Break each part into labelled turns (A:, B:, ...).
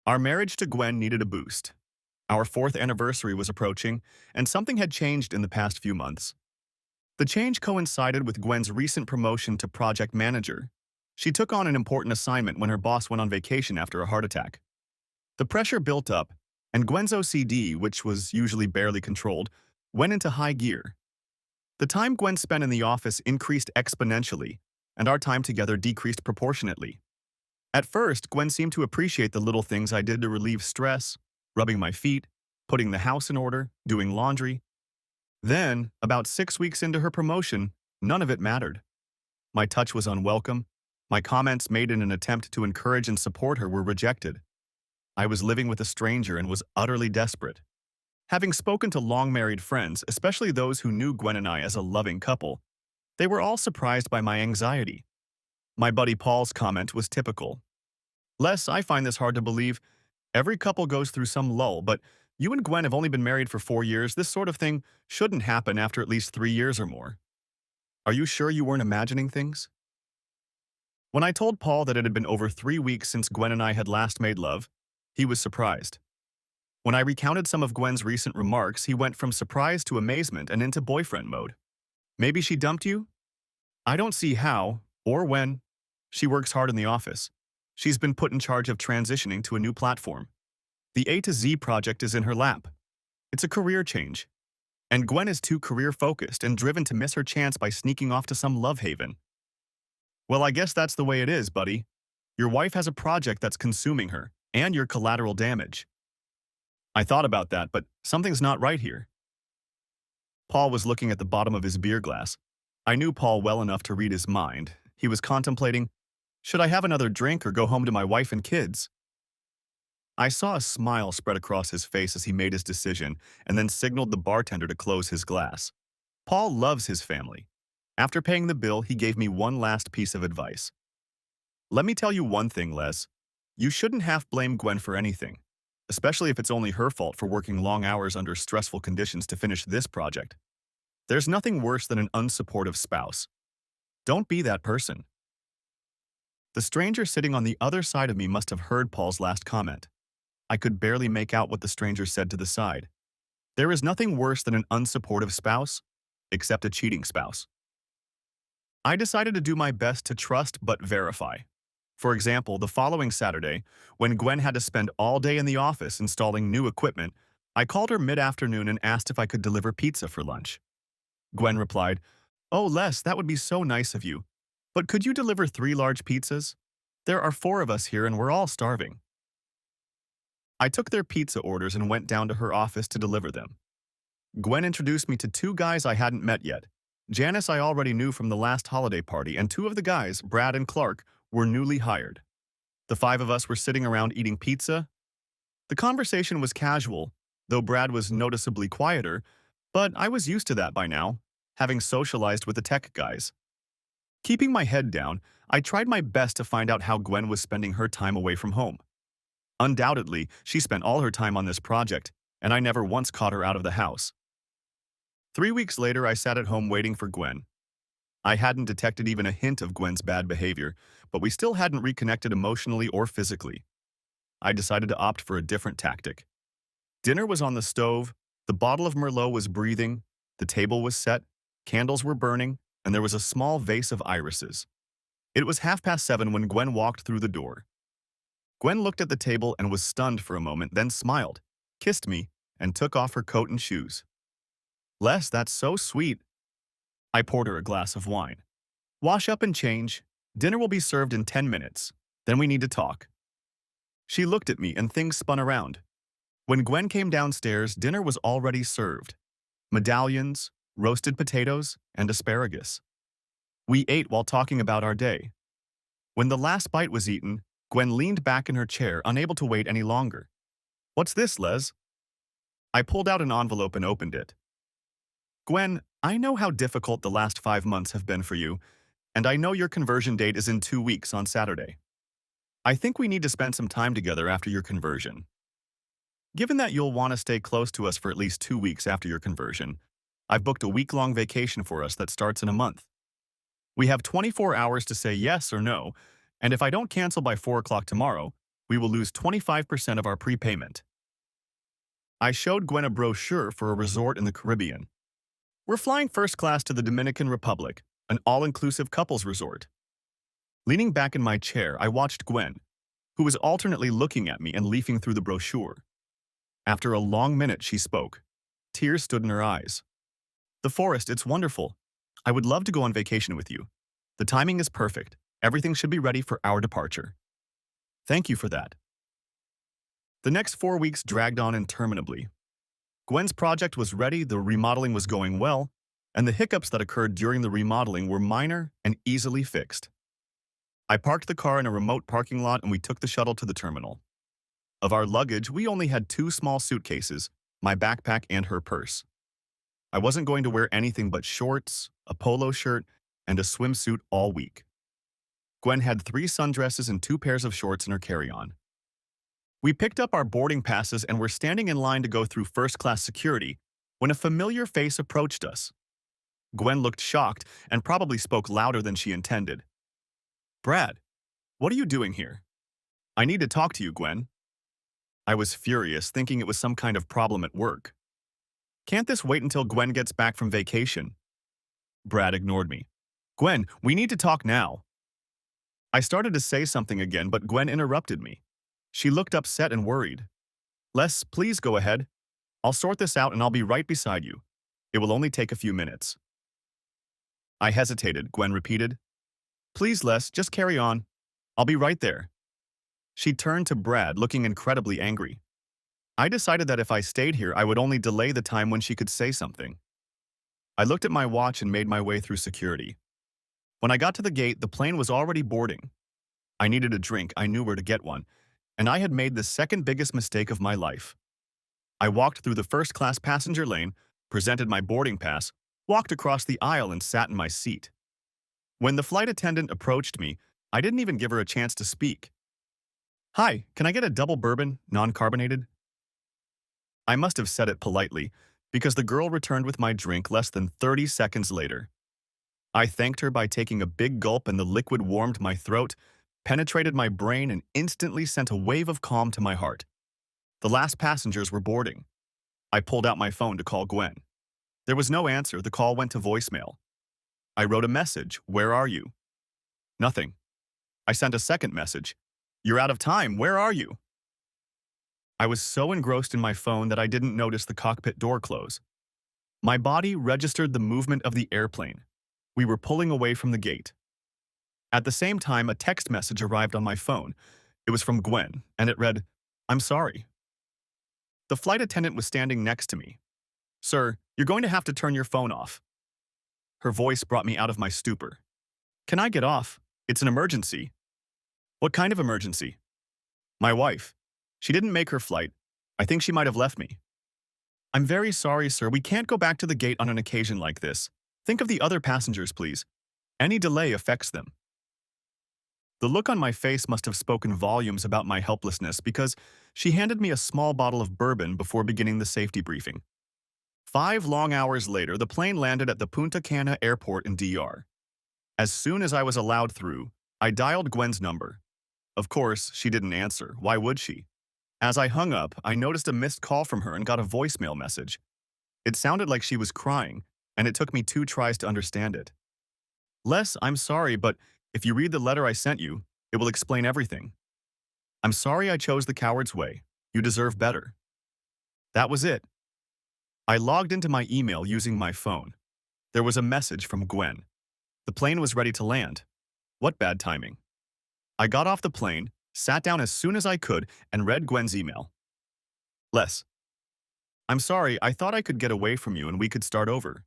A: Our marriage to Gwen needed a boost. Our fourth anniversary was approaching, and something had changed in the past few months. The change coincided with Gwen's recent promotion to project manager. She took on an important assignment when her boss went on vacation after a heart attack. The pressure built up, and Gwen's OCD, which was usually barely controlled, went into high gear. The time Gwen spent in the office increased exponentially, and our time together decreased proportionately. At first, Gwen seemed to appreciate the little things I did to relieve stress, rubbing my feet, putting the house in order, doing laundry. Then, about 6 weeks into her promotion, none of it mattered. My touch was unwelcome. My comments made in an attempt to encourage and support her were rejected. I was living with a stranger and was utterly desperate. Having spoken to long-married friends, especially those who knew Gwen and I as a loving couple, they were all surprised by my anxiety. My buddy Paul's comment was typical. Les, I find this hard to believe. Every couple goes through some lull, but you and Gwen have only been married for 4 years. This sort of thing shouldn't happen after at least 3 years or more. Are you sure you weren't imagining things? When I told Paul that it had been over 3 weeks since Gwen and I had last made love, he was surprised. When I recounted some of Gwen's recent remarks, he went from surprise to amazement and into boyfriend mode. Maybe she dumped you? I don't see how, or when. She works hard in the office. She's been put in charge of transitioning to a new platform. The A to Z project is in her lap. It's a career change. And Gwen is too career-focused and driven to miss her chance by sneaking off to some love haven. Well, I guess that's the way it is, buddy. Your wife has a project that's consuming her, and you're collateral damage. I thought about that, but something's not right here. Paul was looking at the bottom of his beer glass. I knew Paul well enough to read his mind. He was contemplating, should I have another drink or go home to my wife and kids? I saw a smile spread across his face as he made his decision and then signaled the bartender to close his glass. Paul loves his family. After paying the bill, he gave me one last piece of advice. Let me tell you one thing, Les. You shouldn't half blame Gwen for anything, especially if it's only her fault for working long hours under stressful conditions to finish this project. There's nothing worse than an unsupportive spouse. Don't be that person. The stranger sitting on the other side of me must have heard Paul's last comment. I could barely make out what the stranger said to the side. There is nothing worse than an unsupportive spouse, except a cheating spouse. I decided to do my best to trust but verify. For example, the following Saturday, when Gwen had to spend all day in the office installing new equipment, I called her mid-afternoon and asked if I could deliver pizza for lunch. Gwen replied, "Oh, Les, that would be so nice of you. But could you deliver 3 large pizzas? There are 4 of us here and we're all starving." I took their pizza orders and went down to her office to deliver them. Gwen introduced me to 2 guys I hadn't met yet. Janice I already knew from the last holiday party, and 2 of the guys, Brad and Clark, were newly hired. The 5 of us were sitting around eating pizza. The conversation was casual, though Brad was noticeably quieter, but I was used to that by now, having socialized with the tech guys. Keeping my head down, I tried my best to find out how Gwen was spending her time away from home. Undoubtedly, she spent all her time on this project, and I never once caught her out of the house. 3 weeks later, I sat at home waiting for Gwen. I hadn't detected even a hint of Gwen's bad behavior, but we still hadn't reconnected emotionally or physically. I decided to opt for a different tactic. Dinner was on the stove, the bottle of Merlot was breathing, the table was set, candles were burning, and there was a small vase of irises. It was 7:30 when Gwen walked through the door. Gwen looked at the table and was stunned for a moment, then smiled, kissed me, and took off her coat and shoes. Les, that's so sweet. I poured her a glass of wine. Wash up and change. Dinner will be served in 10 minutes. Then we need to talk. She looked at me and things spun around. When Gwen came downstairs, dinner was already served. Medallions, roasted potatoes, and asparagus. We ate while talking about our day. When the last bite was eaten, Gwen leaned back in her chair, unable to wait any longer. "What's this, Les?" I pulled out an envelope and opened it. "Gwen, I know how difficult the last 5 months have been for you, and I know your conversion date is in 2 weeks on Saturday. I think we need to spend some time together after your conversion. Given that you'll want to stay close to us for at least 2 weeks after your conversion, I've booked a week-long vacation for us that starts in a month. We have 24 hours to say yes or no, and if I don't cancel by 4 o'clock tomorrow, We will lose 25% of our prepayment. I showed Gwen a brochure for a resort in the Caribbean. We're flying first class to the Dominican Republic, an all-inclusive couples resort. Leaning back in my chair, I watched Gwen, who was alternately looking at me and leafing through the brochure. After a long minute, she spoke. Tears stood in her eyes. The forest, it's wonderful. I would love to go on vacation with you. The timing is perfect. Everything should be ready for our departure. Thank you for that. The next 4 weeks dragged on interminably. Gwen's project was ready, the remodeling was going well, and the hiccups that occurred during the remodeling were minor and easily fixed. I parked the car in a remote parking lot and we took the shuttle to the terminal. Of our luggage, we only had 2 small suitcases, my backpack and her purse. I wasn't going to wear anything but shorts, a polo shirt, and a swimsuit all week. Gwen had 3 sundresses and 2 pairs of shorts in her carry-on. We picked up our boarding passes and were standing in line to go through first-class security when a familiar face approached us. Gwen looked shocked and probably spoke louder than she intended. "Brad, what are you doing here? I need to talk to you, Gwen." I was furious, thinking it was some kind of problem at work. "Can't this wait until Gwen gets back from vacation?" Brad ignored me. "Gwen, we need to talk now." I started to say something again, but Gwen interrupted me. She looked upset and worried. "Les, please go ahead. I'll sort this out and I'll be right beside you. It will only take a few minutes." I hesitated, Gwen repeated. "Please, Les, just carry on. I'll be right there." She turned to Brad, looking incredibly angry. I decided that if I stayed here, I would only delay the time when she could say something. I looked at my watch and made my way through security. When I got to the gate, the plane was already boarding. I needed a drink, I knew where to get one, and I had made the second biggest mistake of my life. I walked through the first-class passenger lane, presented my boarding pass, walked across the aisle and sat in my seat. When the flight attendant approached me, I didn't even give her a chance to speak. "Hi, can I get a double bourbon, non-carbonated?" I must have said it politely, because the girl returned with my drink less than 30 seconds later. I thanked her by taking a big gulp and the liquid warmed my throat, penetrated my brain and instantly sent a wave of calm to my heart. The last passengers were boarding. I pulled out my phone to call Gwen. There was no answer, the call went to voicemail. I wrote a message, "Where are you?" Nothing. I sent a second message, "You're out of time, where are you?" I was so engrossed in my phone that I didn't notice the cockpit door close. My body registered the movement of the airplane. We were pulling away from the gate. At the same time, a text message arrived on my phone. It was from Gwen, and it read, "I'm sorry." The flight attendant was standing next to me. "Sir, you're going to have to turn your phone off." Her voice brought me out of my stupor. "Can I get off? It's an emergency." "What kind of emergency?" "My wife. She didn't make her flight. I think she might have left me." "I'm very sorry, sir. We can't go back to the gate on an occasion like this. Think of the other passengers, please. Any delay affects them." The look on my face must have spoken volumes about my helplessness because she handed me a small bottle of bourbon before beginning the safety briefing. 5 long hours later, the plane landed at the Punta Cana airport in DR. As soon as I was allowed through, I dialed Gwen's number. Of course, she didn't answer. Why would she? As I hung up, I noticed a missed call from her and got a voicemail message. It sounded like she was crying, and it took me 2 tries to understand it. "Les, I'm sorry, but if you read the letter I sent you, it will explain everything. I'm sorry I chose the coward's way. You deserve better." That was it. I logged into my email using my phone. There was a message from Gwen. The plane was ready to land. What bad timing. I got off the plane, sat down as soon as I could, and read Gwen's email. "Les, I'm sorry, I thought I could get away from you and we could start over.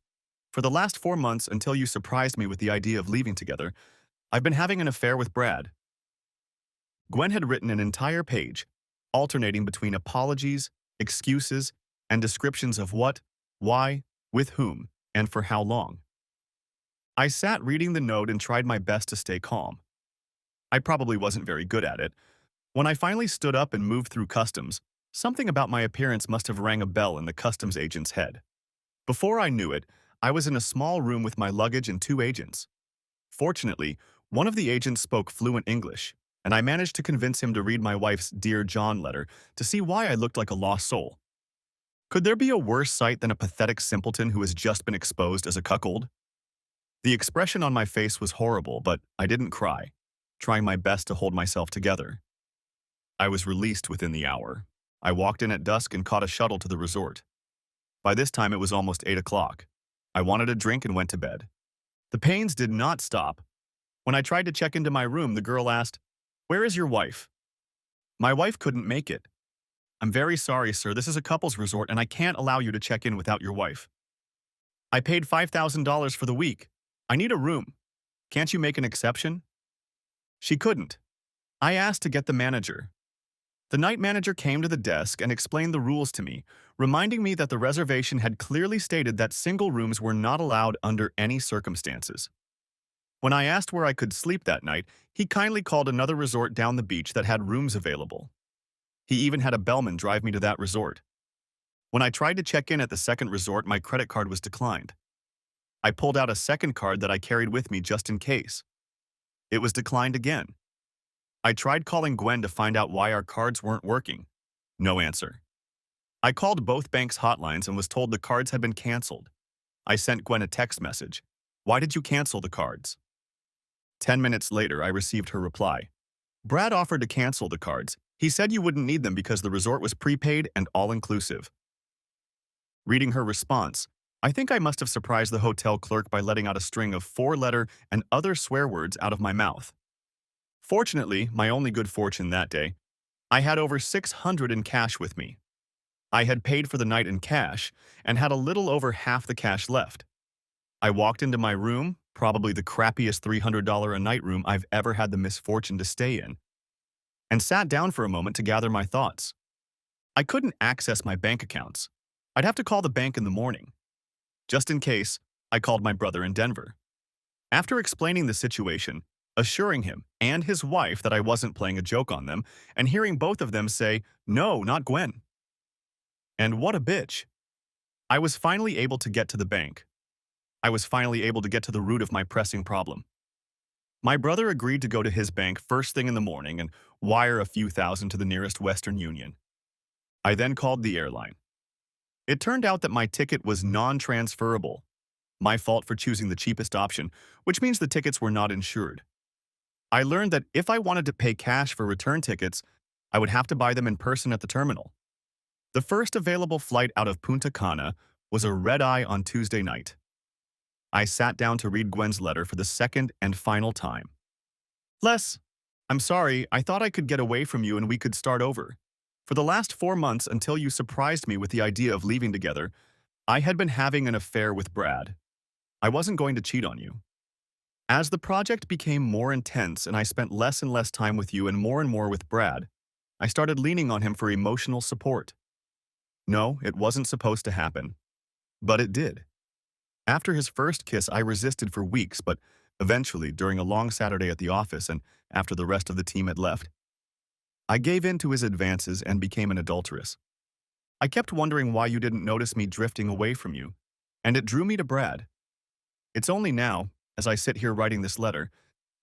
A: For the last 4 months, until you surprised me with the idea of leaving together, I've been having an affair with Brad." Gwen had written an entire page, alternating between apologies, excuses, and descriptions of what, why, with whom, and for how long. I sat reading the note and tried my best to stay calm. I probably wasn't very good at it. When I finally stood up and moved through customs, something about my appearance must have rang a bell in the customs agent's head. Before I knew it, I was in a small room with my luggage and 2 agents. Fortunately, one of the agents spoke fluent English, and I managed to convince him to read my wife's Dear John letter to see why I looked like a lost soul. Could there be a worse sight than a pathetic simpleton who has just been exposed as a cuckold? The expression on my face was horrible, but I didn't cry, trying my best to hold myself together. I was released within the hour. I walked in at dusk and caught a shuttle to the resort. By this time, it was almost 8 o'clock. I wanted a drink and went to bed. The pains did not stop. When I tried to check into my room, the girl asked, "Where is your wife?" My wife couldn't make it. "I'm very sorry, sir. This is a couple's resort, and I can't allow you to check in without your wife. I paid $5,000 for the week. I need a room. Can't you make an exception?" She couldn't. I asked to get the manager. The night manager came to the desk and explained the rules to me, reminding me that the reservation had clearly stated that single rooms were not allowed under any circumstances. When I asked where I could sleep that night, he kindly called another resort down the beach that had rooms available. He even had a bellman drive me to that resort. When I tried to check in at the second resort, my credit card was declined. I pulled out a second card that I carried with me just in case. It was declined again. I tried calling Gwen to find out why our cards weren't working. No answer. I called both banks' hotlines and was told the cards had been canceled. I sent Gwen a text message. "Why did you cancel the cards?" 10 minutes later, I received her reply. "Brad offered to cancel the cards. He said you wouldn't need them because the resort was prepaid and all-inclusive." Reading her response, I think I must have surprised the hotel clerk by letting out a string of four-letter and other swear words out of my mouth. Fortunately, my only good fortune that day, I had over $600 in cash with me. I had paid for the night in cash and had a little over half the cash left. I walked into my room, probably the crappiest $300 a night room I've ever had the misfortune to stay in, and sat down for a moment to gather my thoughts. I couldn't access my bank accounts. I'd have to call the bank in the morning. Just in case, I called my brother in Denver. After explaining the situation, assuring him and his wife that I wasn't playing a joke on them, and hearing both of them say, "No, not Gwen." And what a bitch. I was finally able to get to the bank. I was finally able to get to the root of my pressing problem. My brother agreed to go to his bank first thing in the morning and wire a few thousand to the nearest Western Union. I then called the airline. It turned out that my ticket was non-transferable. My fault for choosing the cheapest option, which means the tickets were not insured. I learned that if I wanted to pay cash for return tickets, I would have to buy them in person at the terminal. The first available flight out of Punta Cana was a red-eye on Tuesday night. I sat down to read Gwen's letter for the second and final time. "Les, I'm sorry, I thought I could get away from you and we could start over. For the last 4 months until you surprised me with the idea of leaving together, I had been having an affair with Brad. I wasn't going to cheat on you. As the project became more intense and I spent less and less time with you and more with Brad, I started leaning on him for emotional support. No, it wasn't supposed to happen, but it did. After his first kiss, I resisted for weeks, but eventually, during a long Saturday at the office and after the rest of the team had left, I gave in to his advances and became an adulteress. I kept wondering why you didn't notice me drifting away from you, and it drew me to Brad. It's only now, as I sit here writing this letter,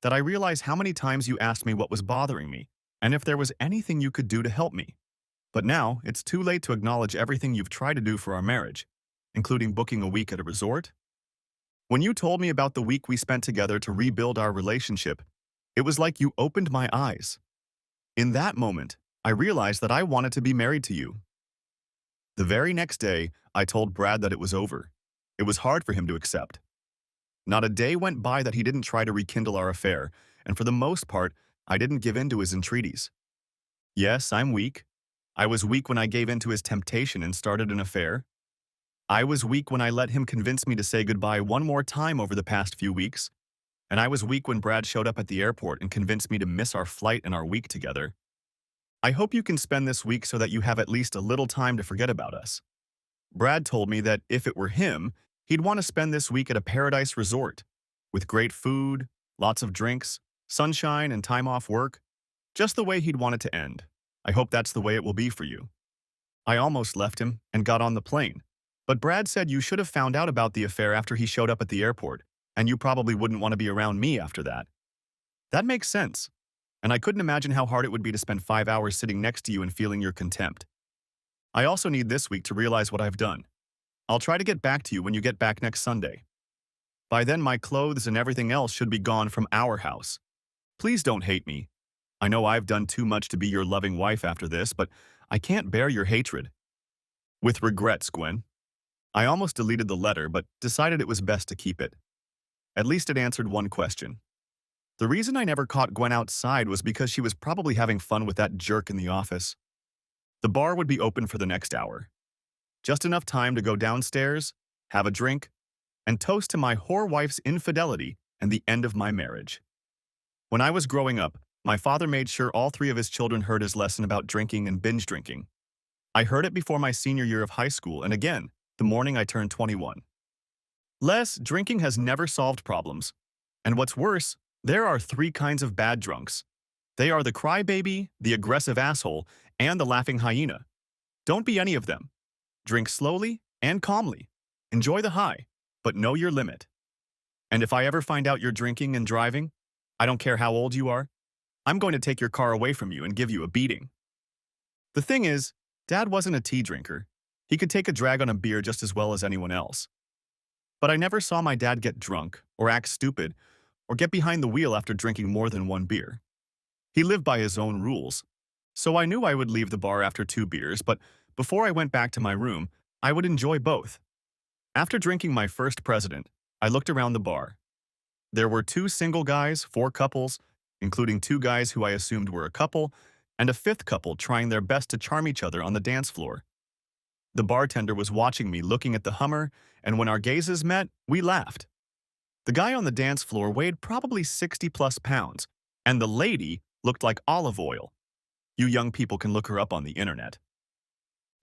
A: that I realize how many times you asked me what was bothering me and if there was anything you could do to help me. But now, it's too late to acknowledge everything you've tried to do for our marriage, including booking a week at a resort. When you told me about the week we spent together to rebuild our relationship, it was like you opened my eyes. In that moment, I realized that I wanted to be married to you. The very next day, I told Brad that it was over. It was hard for him to accept. Not a day went by that he didn't try to rekindle our affair, and for the most part, I didn't give in to his entreaties. Yes, I'm weak. I was weak when I gave in to his temptation and started an affair. I was weak when I let him convince me to say goodbye one more time over the past few weeks. And I was weak when Brad showed up at the airport and convinced me to miss our flight and our week together. I hope you can spend this week so that you have at least a little time to forget about us. Brad told me that if it were him, he'd want to spend this week at a paradise resort, with great food, lots of drinks, sunshine, and time off work, just the way he'd want it to end. I hope that's the way it will be for you. I almost left him and got on the plane, but Brad said you should have found out about the affair after he showed up at the airport, and you probably wouldn't want to be around me after that. That makes sense. and I couldn't imagine how hard it would be to spend 5 hours sitting next to you and feeling your contempt. I also need this week to realize what I've done. I'll try to get back to you when you get back next Sunday. By then, my clothes and everything else should be gone from our house. Please don't hate me. I know I've done too much to be your loving wife after this, but I can't bear your hatred. With regrets, Gwen. I almost deleted the letter, but decided it was best to keep it. At least it answered one question. The reason I never caught Gwen outside was because she was probably having fun with that jerk in the office. The bar would be open for the next hour. Just enough time to go downstairs, have a drink, and toast to my whore wife's infidelity and the end of my marriage. When I was growing up, my father made sure all 3 of his children heard his lesson about drinking and binge drinking. I heard it before my senior year of high school and again, the morning I turned 21. Drinking has never solved problems. And what's worse, there are 3 kinds of bad drunks. They are the crybaby, the aggressive asshole, and the laughing hyena. Don't be any of them. Drink slowly and calmly. Enjoy the high, but know your limit. And if I ever find out you're drinking and driving, I don't care how old you are, I'm going to take your car away from you and give you a beating. The thing is, Dad wasn't a tea drinker. He could take a drag on a beer just as well as anyone else. But I never saw my dad get drunk, or act stupid, or get behind the wheel after drinking more than 1 beer. He lived by his own rules. So I knew I would leave the bar after 2 beers, but before I went back to my room, I would enjoy both. After drinking my first president, I looked around the bar. There were 2 single guys, 4 couples, including 2 guys who I assumed were a couple, and a 5th couple trying their best to charm each other on the dance floor. The bartender was watching me looking at the Hummer, and when our gazes met, we laughed. The guy on the dance floor weighed probably 60+ pounds, and the lady looked like olive oil. You young people can look her up on the internet.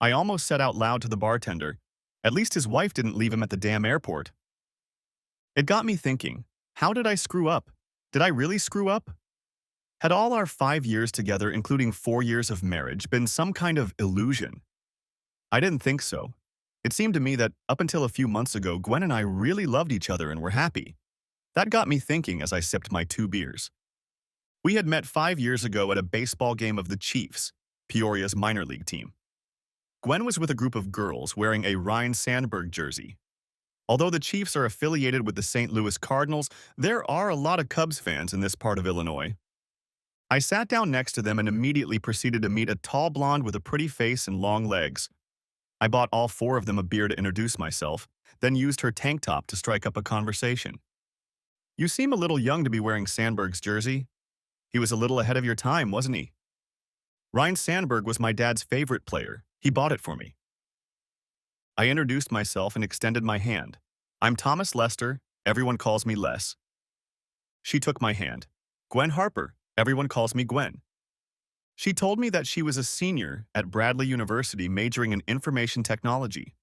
A: I almost said out loud to the bartender, at least his wife didn't leave him at the damn airport. It got me thinking, how did I screw up? Did I really screw up? Had all our 5 years together, including 4 years of marriage, been some kind of illusion? I didn't think so. It seemed to me that up until a few months ago, Gwen and I really loved each other and were happy. That got me thinking as I sipped my 2 beers. We had met 5 years ago at a baseball game of the Chiefs, Peoria's minor league team. Gwen was with a group of girls wearing a Ryne Sandberg jersey. Although the Chiefs are affiliated with the St. Louis Cardinals, there are a lot of Cubs fans in this part of Illinois. I sat down next to them and immediately proceeded to meet a tall blonde with a pretty face and long legs. I bought all 4 of them a beer to introduce myself, then used her tank top to strike up a conversation. You seem a little young to be wearing Sandberg's jersey. He was a little ahead of your time, wasn't he? Ryne Sandberg was my dad's favorite player. He bought it for me. I introduced myself and extended my hand. I'm Thomas Lester. Everyone calls me Les. She took my hand. Gwen Harper. Everyone calls me Gwen. She told me that she was a senior at Bradley University majoring in information technology.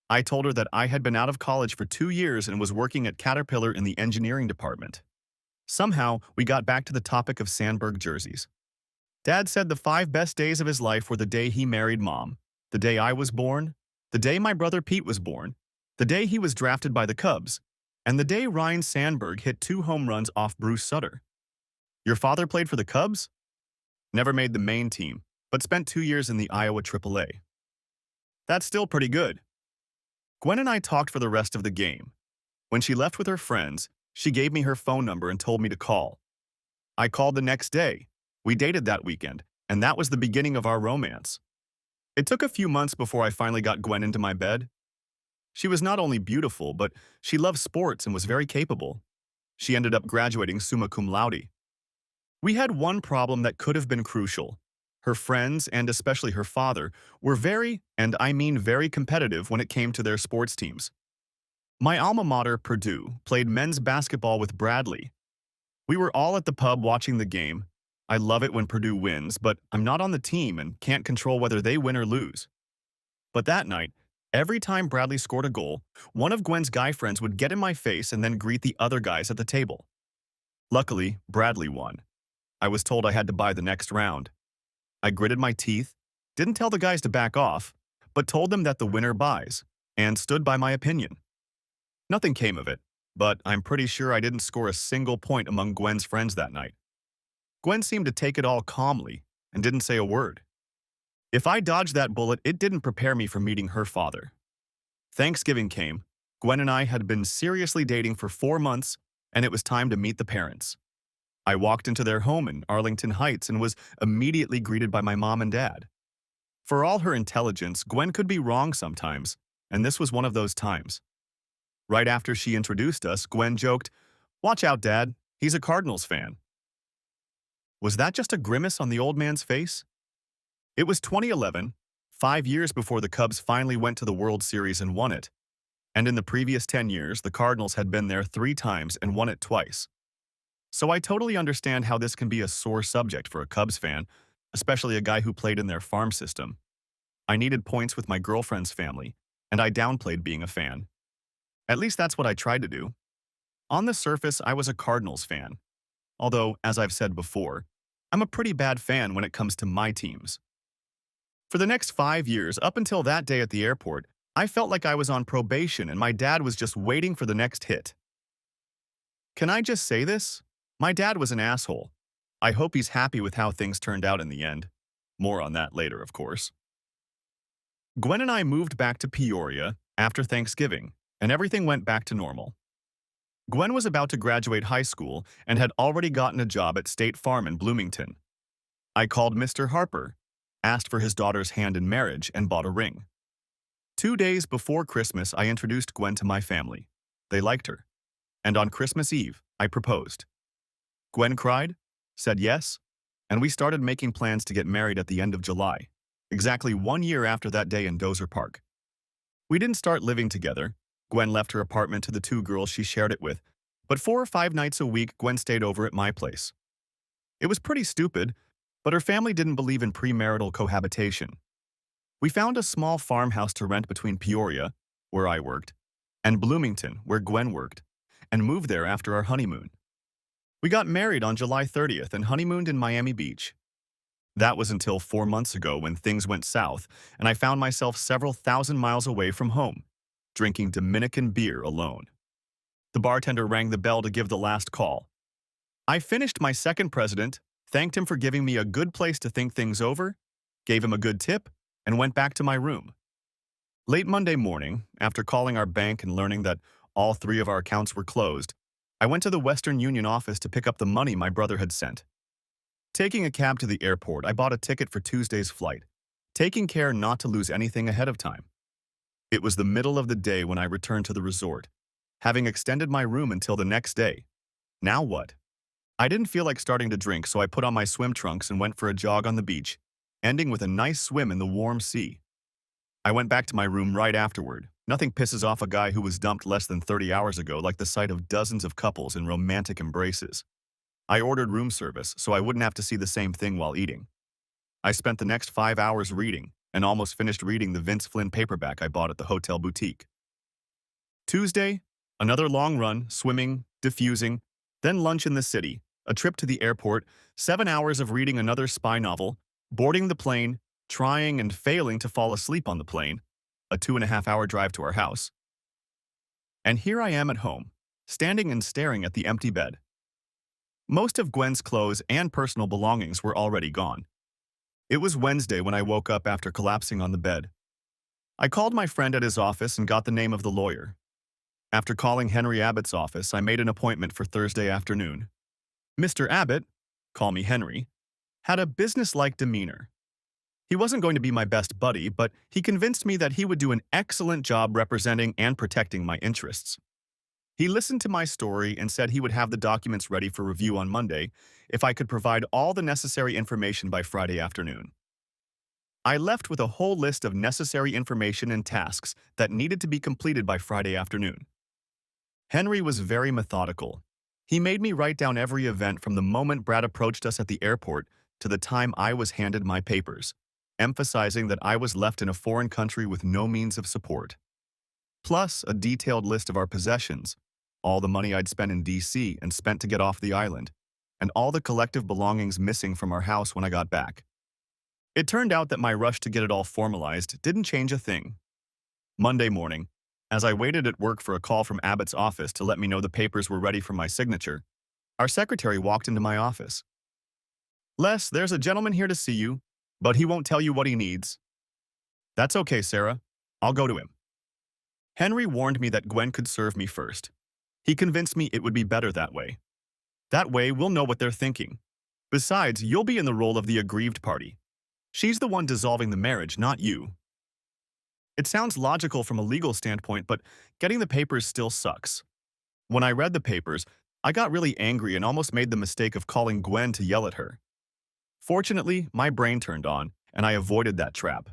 A: I told her that I had been out of college for 2 years and was working at Caterpillar in the engineering department. Somehow, we got back to the topic of Sandberg jerseys. Dad said the 5 best days of his life were the day he married Mom, the day I was born, the day my brother Pete was born, the day he was drafted by the Cubs, and the day Ryne Sandberg hit 2 home runs off Bruce Sutter. Your father played for the Cubs? Never made the main team, but spent 2 years in the Iowa AAA. That's still pretty good. Gwen and I talked for the rest of the game. When she left with her friends, she gave me her phone number and told me to call. I called the next day. We dated that weekend, and that was the beginning of our romance. It took a few months before I finally got Gwen into my bed. She was not only beautiful, but she loved sports and was very capable. She ended up graduating summa cum laude. We had one problem that could have been crucial. Her friends, and especially her father, were very, and I mean very competitive when it came to their sports teams. My alma mater, Purdue, played men's basketball with Bradley. We were all at the pub watching the game. I love it when Purdue wins, but I'm not on the team and can't control whether they win or lose. But that night, every time Bradley scored a goal, one of Gwen's guy friends would get in my face and then greet the other guys at the table. Luckily, Bradley won. I was told I had to buy the next round. I gritted my teeth, didn't tell the guys to back off, but told them that the winner buys, and stood by my opinion. Nothing came of it, but I'm pretty sure I didn't score a single point among Gwen's friends that night. Gwen seemed to take it all calmly and didn't say a word. If I dodged that bullet, it didn't prepare me for meeting her father. Thanksgiving came. Gwen and I had been seriously dating for 4 months, and it was time to meet the parents. I walked into their home in Arlington Heights and was immediately greeted by my mom and dad. For all her intelligence, Gwen could be wrong sometimes, and this was one of those times. Right after she introduced us, Gwen joked, "Watch out, Dad. He's a Cardinals fan." Was that just a grimace on the old man's face? It was 2011, 5 years before the Cubs finally went to the World Series and won it. And in the previous 10 years, the Cardinals had been there 3 times and won it twice. So I totally understand how this can be a sore subject for a Cubs fan, especially a guy who played in their farm system. I needed points with my girlfriend's family, and I downplayed being a fan. At least that's what I tried to do. On the surface, I was a Cardinals fan. Although, as I've said before, I'm a pretty bad fan when it comes to my teams. For the next 5 years, up until that day at the airport, I felt like I was on probation and my dad was just waiting for the next hit. Can I just say this? My dad was an asshole. I hope he's happy with how things turned out in the end. More on that later, of course. Gwen and I moved back to Peoria after Thanksgiving, and everything went back to normal. Gwen was about to graduate high school and had already gotten a job at State Farm in Bloomington. I called Mr. Harper, asked for his daughter's hand in marriage, and bought a ring. 2 days before Christmas, I introduced Gwen to my family. They liked her. And on Christmas Eve, I proposed. Gwen cried, said yes, and we started making plans to get married at the end of July, exactly 1 year after that day in Dozer Park. We didn't start living together. Gwen left her apartment to the 2 girls she shared it with, but 4 or 5 nights a week, Gwen stayed over at my place. It was pretty stupid, but her family didn't believe in premarital cohabitation. We found a small farmhouse to rent between Peoria, where I worked, and Bloomington, where Gwen worked, and moved there after our honeymoon. We got married on July 30th and honeymooned in Miami Beach. That was until 4 months ago when things went south and I found myself several thousand miles away from home, drinking Dominican beer alone. The bartender rang the bell to give the last call. I finished my second president, thanked him for giving me a good place to think things over, gave him a good tip, and went back to my room. Late Monday morning, after calling our bank and learning that all 3 of our accounts were closed, I went to the Western Union office to pick up the money my brother had sent. Taking a cab to the airport, I bought a ticket for Tuesday's flight, taking care not to lose anything ahead of time. It was the middle of the day when I returned to the resort, having extended my room until the next day. Now what? I didn't feel like starting to drink, so I put on my swim trunks and went for a jog on the beach, ending with a nice swim in the warm sea. I went back to my room right afterward. Nothing pisses off a guy who was dumped less than 30 hours ago like the sight of dozens of couples in romantic embraces. I ordered room service so I wouldn't have to see the same thing while eating. I spent the next 5 hours reading and almost finished reading the Vince Flynn paperback I bought at the hotel boutique. Tuesday, another long run, swimming, diffusing, then lunch in the city, a trip to the airport, 7 hours of reading another spy novel, boarding the plane, trying and failing to fall asleep on the plane, a 2.5-hour drive to our house. And here I am at home, standing and staring at the empty bed. Most of Gwen's clothes and personal belongings were already gone. It was Wednesday when I woke up after collapsing on the bed. I called my friend at his office and got the name of the lawyer. After calling Henry Abbott's office, I made an appointment for Thursday afternoon. Mr. Abbott, call me Henry, had a businesslike demeanor. He wasn't going to be my best buddy, but he convinced me that he would do an excellent job representing and protecting my interests. He listened to my story and said he would have the documents ready for review on Monday if I could provide all the necessary information by Friday afternoon. I left with a whole list of necessary information and tasks that needed to be completed by Friday afternoon. Henry was very methodical. He made me write down every event from the moment Brad approached us at the airport to the time I was handed my papers, emphasizing that I was left in a foreign country with no means of support. Plus, a detailed list of our possessions, all the money I'd spent in D.C. and spent to get off the island, and all the collective belongings missing from our house when I got back. It turned out that my rush to get it all formalized didn't change a thing. Monday morning, as I waited at work for a call from Abbott's office to let me know the papers were ready for my signature, our secretary walked into my office. Les, there's a gentleman here to see you, but he won't tell you what he needs. That's okay, Sarah. I'll go to him. Henry warned me that Gwen could serve me first. He convinced me it would be better that way. That way, we'll know what they're thinking. Besides, you'll be in the role of the aggrieved party. She's the one dissolving the marriage, not you. It sounds logical from a legal standpoint, but getting the papers still sucks. When I read the papers, I got really angry and almost made the mistake of calling Gwen to yell at her. Fortunately, my brain turned on, and I avoided that trap.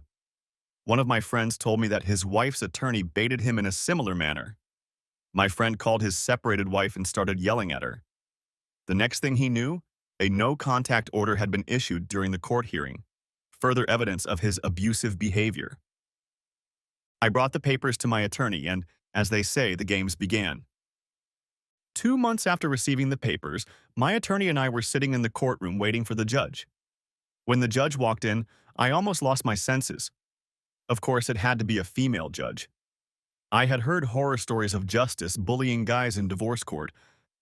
A: One of my friends told me that his wife's attorney baited him in a similar manner. My friend called his separated wife and started yelling at her. The next thing he knew, a no-contact order had been issued during the court hearing, further evidence of his abusive behavior. I brought the papers to my attorney and, as they say, the games began. 2 months after receiving the papers, my attorney and I were sitting in the courtroom waiting for the judge. When the judge walked in, I almost lost my senses. Of course, it had to be a female judge. I had heard horror stories of justice bullying guys in divorce court.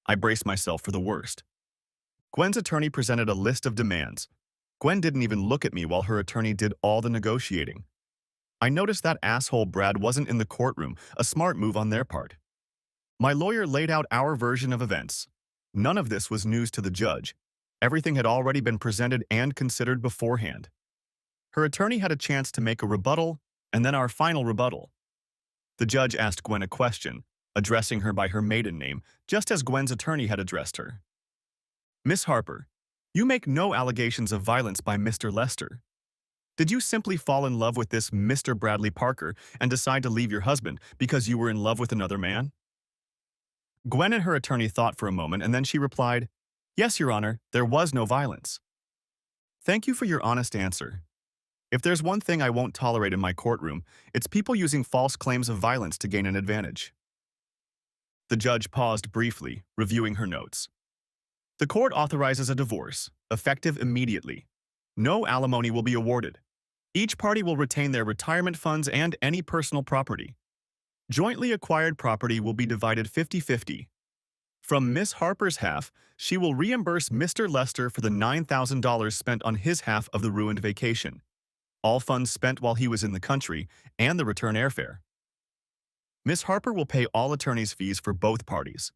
A: I braced myself for the worst. Gwen's attorney presented a list of demands. Gwen didn't even look at me while her attorney did all the negotiating. I noticed that asshole Brad wasn't in the courtroom, a smart move on their part. My lawyer laid out our version of events. None of this was news to the judge. Everything had already been presented and considered beforehand. Her attorney had a chance to make a rebuttal, and then our final rebuttal. The judge asked Gwen a question, addressing her by her maiden name, just as Gwen's attorney had addressed her. Miss Harper, you make no allegations of violence by Mr. Lester. Did you simply fall in love with this Mr. Bradley Parker and decide to leave your husband because you were in love with another man? Gwen and her attorney thought for a moment, and then she replied, Yes, Your Honor, there was no violence. Thank you for your honest answer. If there's one thing I won't tolerate in my courtroom, it's people using false claims of violence to gain an advantage. The judge paused briefly, reviewing her notes. The court authorizes a divorce, effective immediately. No alimony will be awarded. Each party will retain their retirement funds and any personal property. Jointly acquired property will be divided 50-50. From Miss Harper's half, she will reimburse Mr. Lester for the $9,000 spent on his half of the ruined vacation, all funds spent while he was in the country, and the return airfare. Miss Harper will pay all attorney's fees for both parties,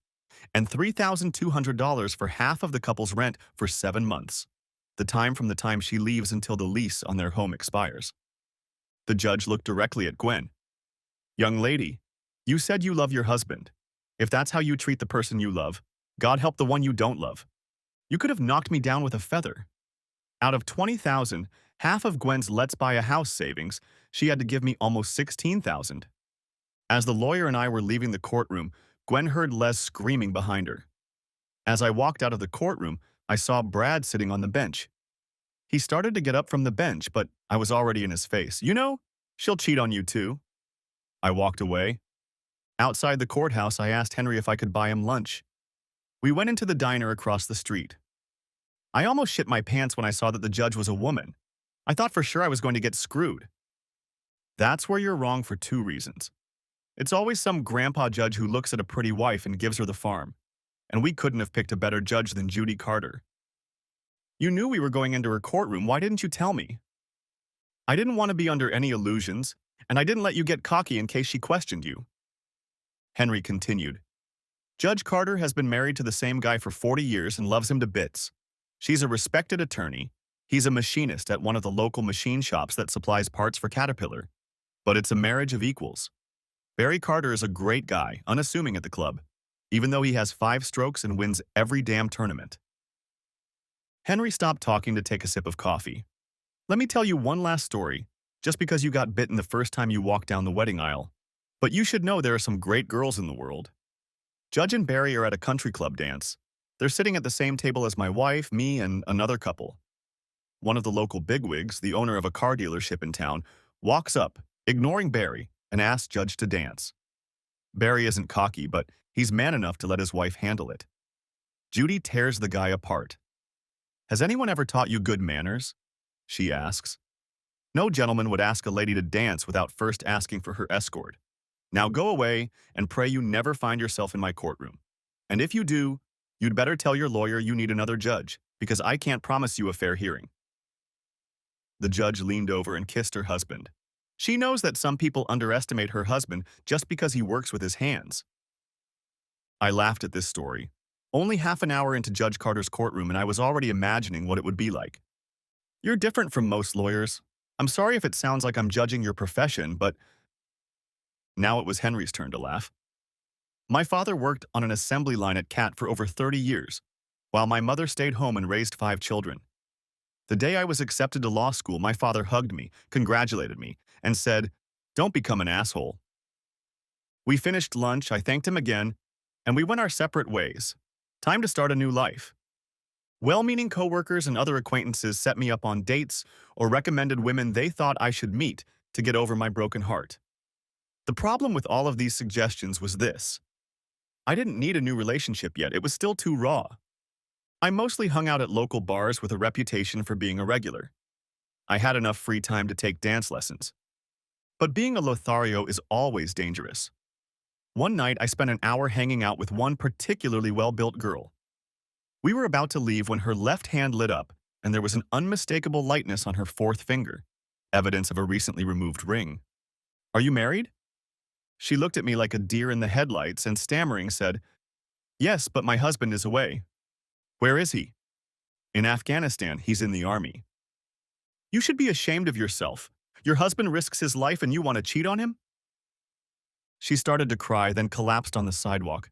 A: and $3,200 for half of the couple's rent for 7 months, the time from the time she leaves until the lease on their home expires. The judge looked directly at Gwen. Young lady, you said you love your husband. If that's how you treat the person you love, God help the one you don't love. You could have knocked me down with a feather. Out of $20,000, half of Gwen's let's buy a house savings, she had to give me almost $16,000. As the lawyer and I were leaving the courtroom, Gwen heard Les screaming behind her. As I walked out of the courtroom, I saw Brad sitting on the bench. He started to get up from the bench, but I was already in his face. You know, she'll cheat on you too. I walked away. Outside the courthouse, I asked Henry if I could buy him lunch. We went into the diner across the street. I almost shit my pants when I saw that the judge was a woman. I thought for sure I was going to get screwed. That's where you're wrong for 2 reasons. It's always some grandpa judge who looks at a pretty wife and gives her the farm. And we couldn't have picked a better judge than Judy Carter. You knew we were going into her courtroom, why didn't you tell me? I didn't want to be under any illusions, and I didn't let you get cocky in case she questioned you. Henry continued. Judge Carter has been married to the same guy for 40 years and loves him to bits. She's a respected attorney. He's a machinist at one of the local machine shops that supplies parts for Caterpillar. But it's a marriage of equals. Barry Carter is a great guy, unassuming at the club, even though he has 5 strokes and wins every damn tournament. Henry stopped talking to take a sip of coffee. Let me tell you one last story, just because you got bitten the first time you walked down the wedding aisle. But you should know there are some great girls in the world. Judge and Barry are at a country club dance. They're sitting at the same table as my wife, me, and another couple. One of the local bigwigs, the owner of a car dealership in town, walks up, ignoring Barry, and asks Judge to dance. Barry isn't cocky, but he's man enough to let his wife handle it. Judy tears the guy apart. Has anyone ever taught you good manners? She asks. No gentleman would ask a lady to dance without first asking for her escort. Now go away and pray you never find yourself in my courtroom. And if you do, you'd better tell your lawyer you need another judge. because I can't promise you a fair hearing." The judge leaned over and kissed her husband. She knows that some people underestimate her husband just because he works with his hands. I laughed at this story. Only half an hour into Judge Carter's courtroom and I was already imagining what it would be like. "You're different from most lawyers. I'm sorry if it sounds like I'm judging your profession, but..." Now it was Henry's turn to laugh. "My father worked on an assembly line at CAT for over 30 years, while my mother stayed home and raised 5 children. The day I was accepted to law school, my father hugged me, congratulated me, and said, 'Don't become an asshole.' We finished lunch, I thanked him again, and we went our separate ways. Time to start a new life. Well-meaning coworkers and other acquaintances set me up on dates or recommended women they thought I should meet to get over my broken heart. The problem with all of these suggestions was this. I didn't need a new relationship yet, it was still too raw. I mostly hung out at local bars with a reputation for being a regular. I had enough free time to take dance lessons. But being a Lothario is always dangerous. One night, I spent an hour hanging out with one particularly well-built girl. We were about to leave when her left hand lit up, and there was an unmistakable lightness on her fourth finger, evidence of a recently removed ring. "Are you married?" She looked at me like a deer in the headlights and stammering said, "Yes, but my husband is away." "Where is he?" "In Afghanistan, he's in the army." "You should be ashamed of yourself. Your husband risks his life and you want to cheat on him?" She started to cry, then collapsed on the sidewalk.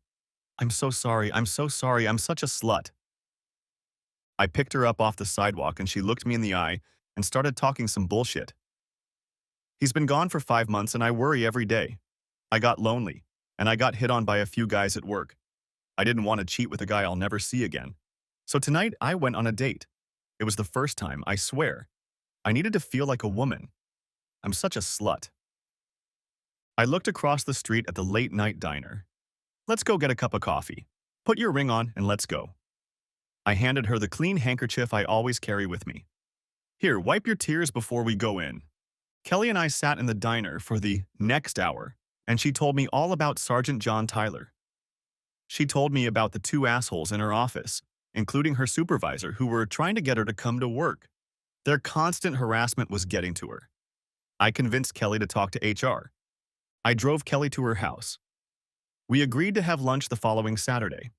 A: I'm so sorry, I'm such a slut." I picked her up off the sidewalk and she looked me in the eye and started talking some bullshit. "He's been gone for 5 months and I worry every day. I got lonely, and I got hit on by a few guys at work. I didn't want to cheat with a guy I'll never see again. So tonight I went on a date. It was the first time, I swear. I needed to feel like a woman. I'm such a slut." I looked across the street at the late-night diner. "Let's go get a cup of coffee. Put your ring on and let's go." I handed her the clean handkerchief I always carry with me. "Here, wipe your tears before we go in." Kelly and I sat in the diner for the next hour, and she told me all about Sergeant John Tyler. She told me about the 2 assholes in her office, including her supervisor, who were trying to get her to come to work. Their constant harassment was getting to her. I convinced Kelly to talk to HR. I drove Kelly to her house. We agreed to have lunch the following Saturday.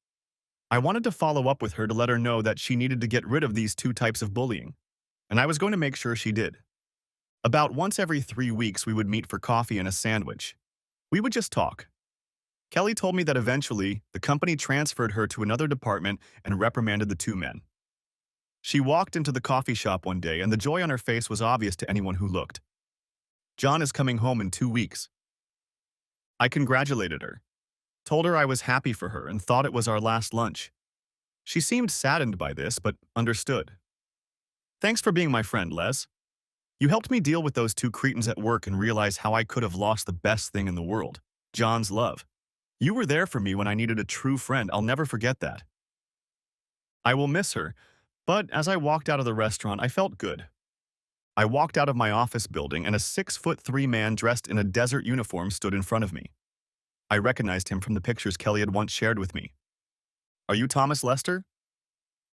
A: I wanted to follow up with her to let her know that she needed to get rid of these 2 types of bullying, and I was going to make sure she did. About once every 3 weeks, we would meet for coffee and a sandwich. We would just talk. Kelly told me that eventually, the company transferred her to another department and reprimanded the 2 men. She walked into the coffee shop one day and the joy on her face was obvious to anyone who looked. "John is coming home in 2 weeks." I congratulated her, told her I was happy for her and thought it was our last lunch. She seemed saddened by this, but understood. "Thanks for being my friend, Les. You helped me deal with those 2 cretins at work and realize how I could have lost the best thing in the world, John's love. You were there for me when I needed a true friend. I'll never forget that." I will miss her, but as I walked out of the restaurant, I felt good. I walked out of my office building and a 6'3" man dressed in a desert uniform stood in front of me. I recognized him from the pictures Kelly had once shared with me. "Are you Thomas Lester?"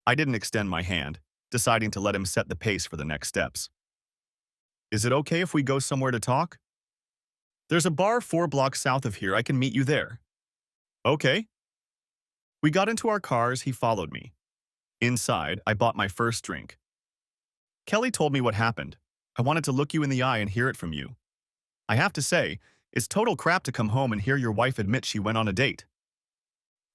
A: I didn't extend my hand, deciding to let him set the pace for the next steps. "Is it okay if we go somewhere to talk?" "There's a bar 4 blocks south of here. I can meet you there." "Okay." We got into our cars, he followed me. Inside, I bought my first drink. "Kelly told me what happened. I wanted to look you in the eye and hear it from you. I have to say, it's total crap to come home and hear your wife admit she went on a date."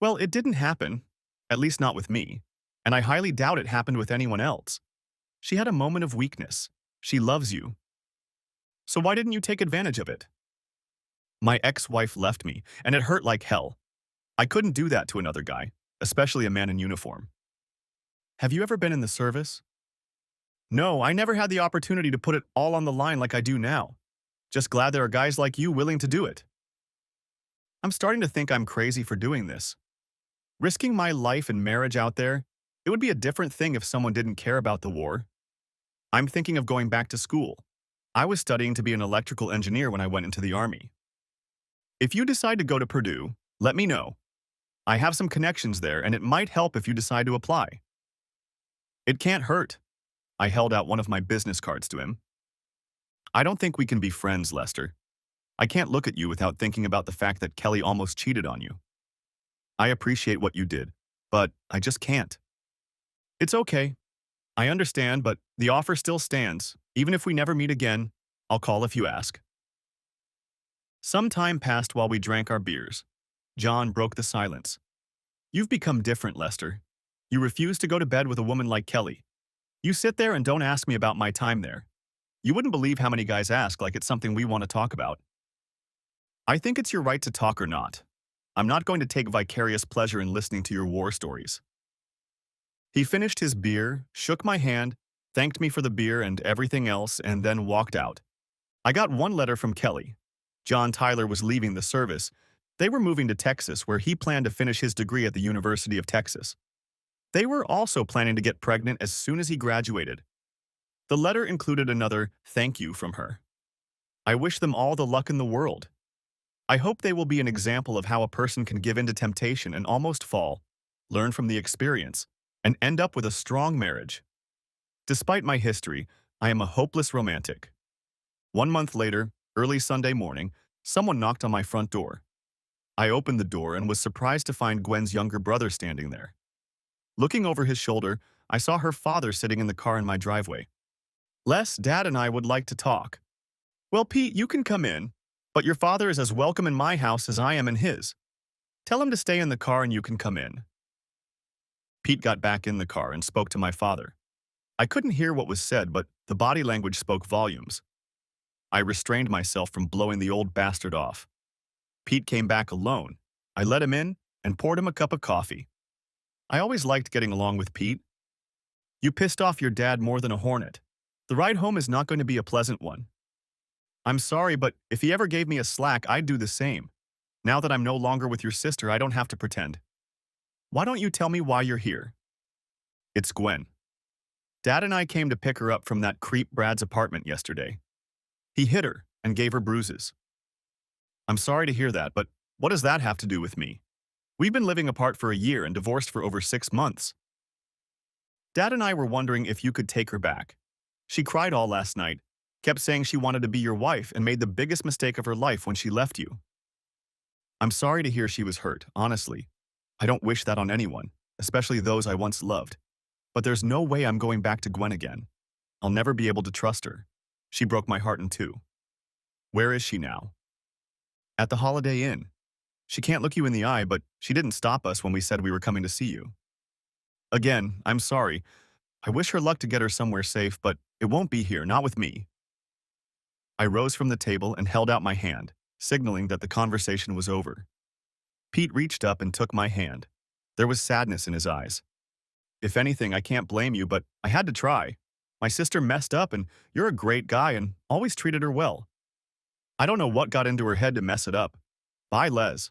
A: "Well, it didn't happen, at least not with me, and I highly doubt it happened with anyone else. She had a moment of weakness. She loves you. So why didn't you take advantage of it?" "My ex-wife left me, and it hurt like hell. I couldn't do that to another guy, especially a man in uniform." "Have you ever been in the service?" "No, I never had the opportunity to put it all on the line like I do now. Just glad there are guys like you willing to do it." I'm starting to think I'm crazy for doing this. Risking my life and marriage out there, it would be a different thing if someone didn't care about the war. I'm thinking of going back to school. I was studying to be an electrical engineer when I went into the Army. If you decide to go to Purdue, let me know. I have some connections there, and it might help if you decide to apply. It can't hurt. I held out one of my business cards to him. I don't think we can be friends, Lester. I can't look at you without thinking about the fact that Kelly almost cheated on you. I appreciate what you did, but I just can't. It's okay. I understand, but the offer still stands. Even if we never meet again, I'll call if you ask. Some time passed while we drank our beers. John broke the silence. You've become different, Lester. You refuse to go to bed with a woman like Kelly. You sit there and don't ask me about my time there. You wouldn't believe how many guys ask like it's something we want to talk about. I think it's your right to talk or not. I'm not going to take vicarious pleasure in listening to your war stories. He finished his beer, shook my hand, thanked me for the beer and everything else, and then walked out. I got one letter from Kelly. John Tyler was leaving the service. They were moving to Texas, where he planned to finish his degree at the University of Texas. They were also planning to get pregnant as soon as he graduated. The letter included another thank you from her. I wish them all the luck in the world. I hope they will be an example of how a person can give in to temptation and almost fall, learn from the experience, and end up with a strong marriage. Despite my history, I am a hopeless romantic. 1 month later, early Sunday morning, someone knocked on my front door. I opened the door and was surprised to find Gwen's younger brother standing there. Looking over his shoulder, I saw her father sitting in the car in my driveway. Les, Dad and I would like to talk. Well, Pete, you can come in, but your father is as welcome in my house as I am in his. Tell him to stay in the car and you can come in. Pete got back in the car and spoke to my father. I couldn't hear what was said, but the body language spoke volumes. I restrained myself from blowing the old bastard off. Pete came back alone. I let him in and poured him a cup of coffee. I always liked getting along with Pete. You pissed off your dad more than a hornet. The ride home is not going to be a pleasant one. I'm sorry, but if he ever gave me a slack, I'd do the same. Now that I'm no longer with your sister, I don't have to pretend. Why don't you tell me why you're here? It's Gwen. Dad and I came to pick her up from that creep Brad's apartment yesterday. He hit her and gave her bruises. I'm sorry to hear that, but what does that have to do with me? We've been living apart for a year and divorced for over 6 months. Dad and I were wondering if you could take her back. She cried all last night, kept saying she wanted to be your wife and made the biggest mistake of her life when she left you. I'm sorry to hear she was hurt, honestly. I don't wish that on anyone, especially those I once loved. But there's no way I'm going back to Gwen again. I'll never be able to trust her. She broke my heart in two. Where is she now? At the Holiday Inn. She can't look you in the eye, but she didn't stop us when we said we were coming to see you. Again, I'm sorry. I wish her luck to get her somewhere safe, but it won't be here, not with me. I rose from the table and held out my hand, signaling that the conversation was over. Pete reached up and took my hand. There was sadness in his eyes. If anything, I can't blame you, but I had to try. My sister messed up, and you're a great guy and always treated her well. I don't know what got into her head to mess it up. Bye, Les.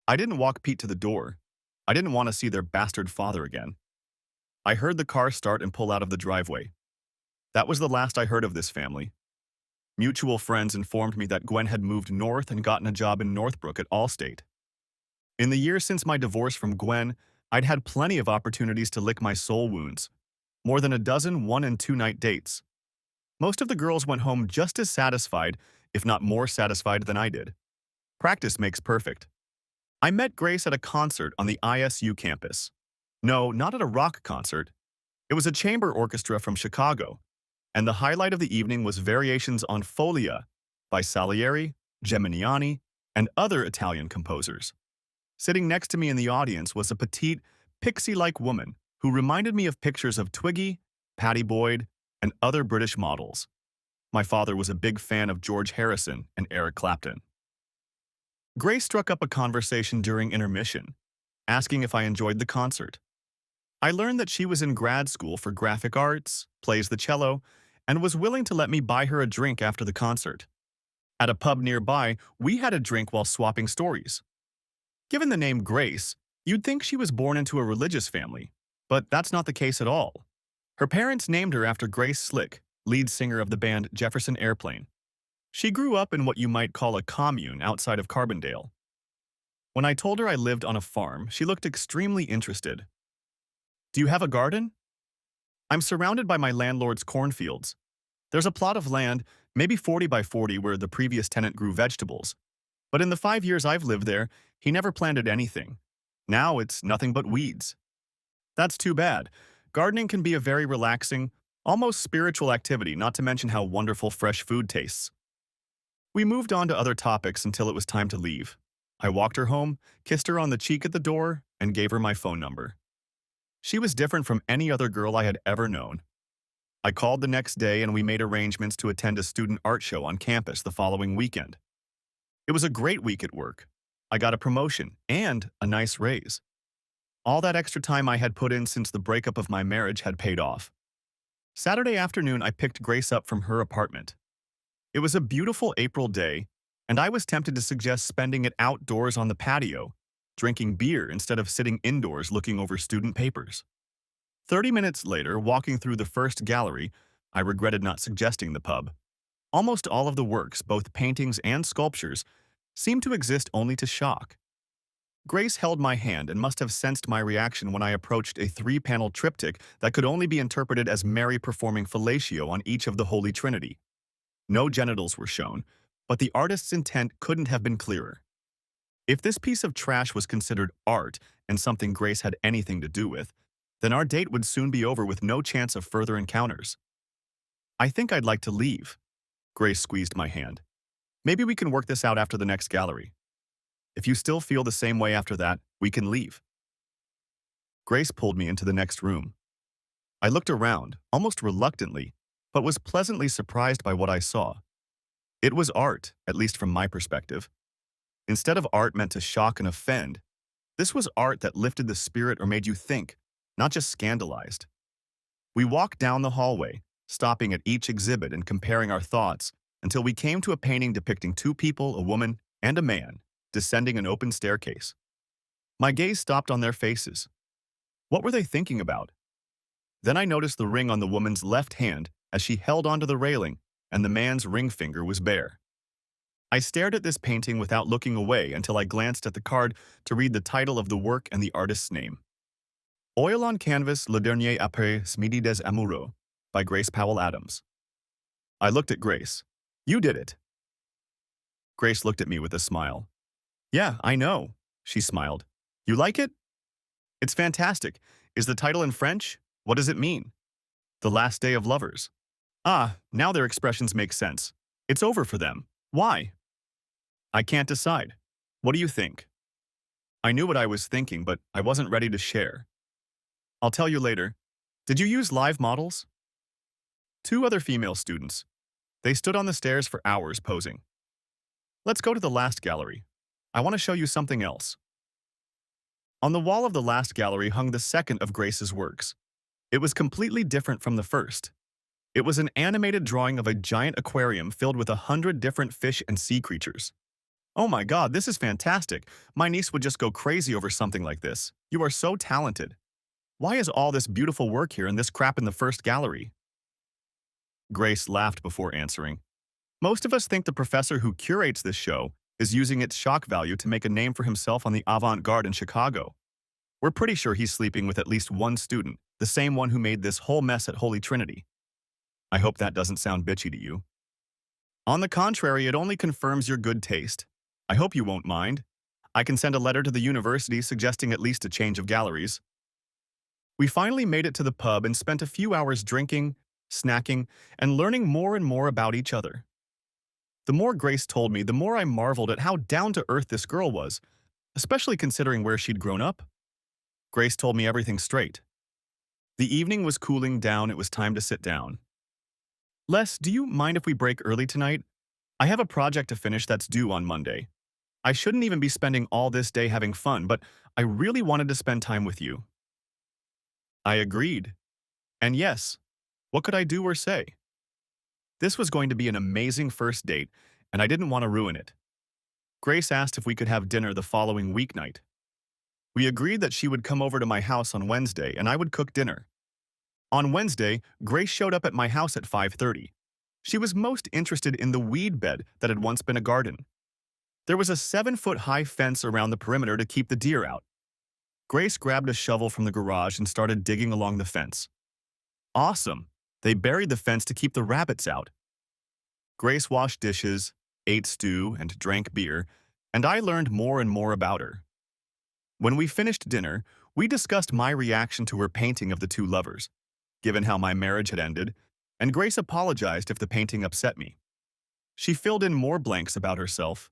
A: I didn't walk Pete to the door. I didn't want to see their bastard father again. I heard the car start and pull out of the driveway. That was the last I heard of this family. Mutual friends informed me that Gwen had moved north and gotten a job in Northbrook at Allstate. In the years since my divorce from Gwen, I'd had plenty of opportunities to lick my soul wounds. More than a dozen 1- and 2-night dates. Most of the girls went home just as satisfied, if not more satisfied than I did. Practice makes perfect. I met Grace at a concert on the ISU campus. No, not at a rock concert. It was a chamber orchestra from Chicago, and the highlight of the evening was variations on Folia by Salieri, Geminiani, and other Italian composers. Sitting next to me in the audience was a petite, pixie-like woman who reminded me of pictures of Twiggy, Patty Boyd, and other British models. My father was a big fan of George Harrison and Eric Clapton. Grace struck up a conversation during intermission, asking if I enjoyed the concert. I learned that she was in grad school for graphic arts, plays the cello, and was willing to let me buy her a drink after the concert. At a pub nearby, we had a drink while swapping stories. Given the name Grace, you'd think she was born into a religious family, but that's not the case at all. Her parents named her after Grace Slick, lead singer of the band Jefferson Airplane. She grew up in what you might call a commune outside of Carbondale. When I told her I lived on a farm, she looked extremely interested. Do you have a garden? I'm surrounded by my landlord's cornfields. There's a plot of land, maybe 40 by 40, where the previous tenant grew vegetables. But in the 5 years I've lived there, he never planted anything. Now it's nothing but weeds. That's too bad. Gardening can be a very relaxing, almost spiritual activity, not to mention how wonderful fresh food tastes. We moved on to other topics until it was time to leave. I walked her home, kissed her on the cheek at the door, and gave her my phone number. She was different from any other girl I had ever known. I called the next day and we made arrangements to attend a student art show on campus the following weekend. It was a great week at work. I got a promotion and a nice raise. All that extra time I had put in since the breakup of my marriage had paid off. Saturday afternoon, I picked Grace up from her apartment. It was a beautiful April day, and I was tempted to suggest spending it outdoors on the patio, drinking beer instead of sitting indoors looking over student papers. 30 minutes later, walking through the first gallery, I regretted not suggesting the pub. Almost all of the works, both paintings and sculptures, seemed to exist only to shock. Grace held my hand and must have sensed my reaction when I approached a three-panel triptych that could only be interpreted as Mary performing fellatio on each of the Holy Trinity. No genitals were shown, but the artist's intent couldn't have been clearer. If this piece of trash was considered art and something Grace had anything to do with, then our date would soon be over with no chance of further encounters. I think I'd like to leave. Grace squeezed my hand. Maybe we can work this out after the next gallery. If you still feel the same way after that, we can leave. Grace pulled me into the next room. I looked around, almost reluctantly, but was pleasantly surprised by what I saw. It was art, at least from my perspective. Instead of art meant to shock and offend, this was art that lifted the spirit or made you think, not just scandalized. We walked down the hallway, stopping at each exhibit and comparing our thoughts until we came to a painting depicting two people, a woman and a man, descending an open staircase. My gaze stopped on their faces. What were they thinking about? Then I noticed the ring on the woman's left hand as she held onto the railing, and the man's ring finger was bare. I stared at this painting without looking away until I glanced at the card to read the title of the work and the artist's name. Oil on Canvas, Le Dernier Après Midi des Amoureux, by Grace Powell Adams. I looked at Grace. You did it. Grace looked at me with a smile. Yeah, I know, she smiled. You like it? It's fantastic. Is the title in French? What does it mean? The last day of lovers. Ah, now their expressions make sense. It's over for them. Why? I can't decide. What do you think? I knew what I was thinking, but I wasn't ready to share. I'll tell you later. Did you use live models? Two other female students. They stood on the stairs for hours posing. Let's go to the last gallery. I want to show you something else. On the wall of the last gallery hung the second of Grace's works. It was completely different from the first. It was an animated drawing of a giant aquarium filled with 100 different fish and sea creatures. Oh my God, this is fantastic. My niece would just go crazy over something like this. You are so talented. Why is all this beautiful work here and this crap in the first gallery? Grace laughed before answering. Most of us think the professor who curates this show is using its shock value to make a name for himself on the avant-garde in Chicago. We're pretty sure he's sleeping with at least one student, the same one who made this whole mess at Holy Trinity. I hope that doesn't sound bitchy to you. On the contrary, it only confirms your good taste. I hope you won't mind. I can send a letter to the university suggesting at least a change of galleries. We finally made it to the pub and spent a few hours drinking, snacking, and learning more and more about each other. The more Grace told me, the more I marveled at how down-to-earth this girl was, especially considering where she'd grown up. Grace told me everything straight. The evening was cooling down, it was time to sit down. Les, do you mind if we break early tonight? I have a project to finish that's due on Monday. I shouldn't even be spending all this day having fun, but I really wanted to spend time with you. I agreed. And yes, what could I do or say? This was going to be an amazing first date, and I didn't want to ruin it. Grace asked if we could have dinner the following weeknight. We agreed that she would come over to my house on Wednesday and I would cook dinner. On Wednesday, Grace showed up at my house at 5:30. She was most interested in the weed bed that had once been a garden. There was a 7-foot-high fence around the perimeter to keep the deer out. Grace grabbed a shovel from the garage and started digging along the fence. Awesome! They buried the fence to keep the rabbits out. Grace washed dishes, ate stew, and drank beer, and I learned more and more about her. When we finished dinner, we discussed my reaction to her painting of the two lovers, given how my marriage had ended, and Grace apologized if the painting upset me. She filled in more blanks about herself.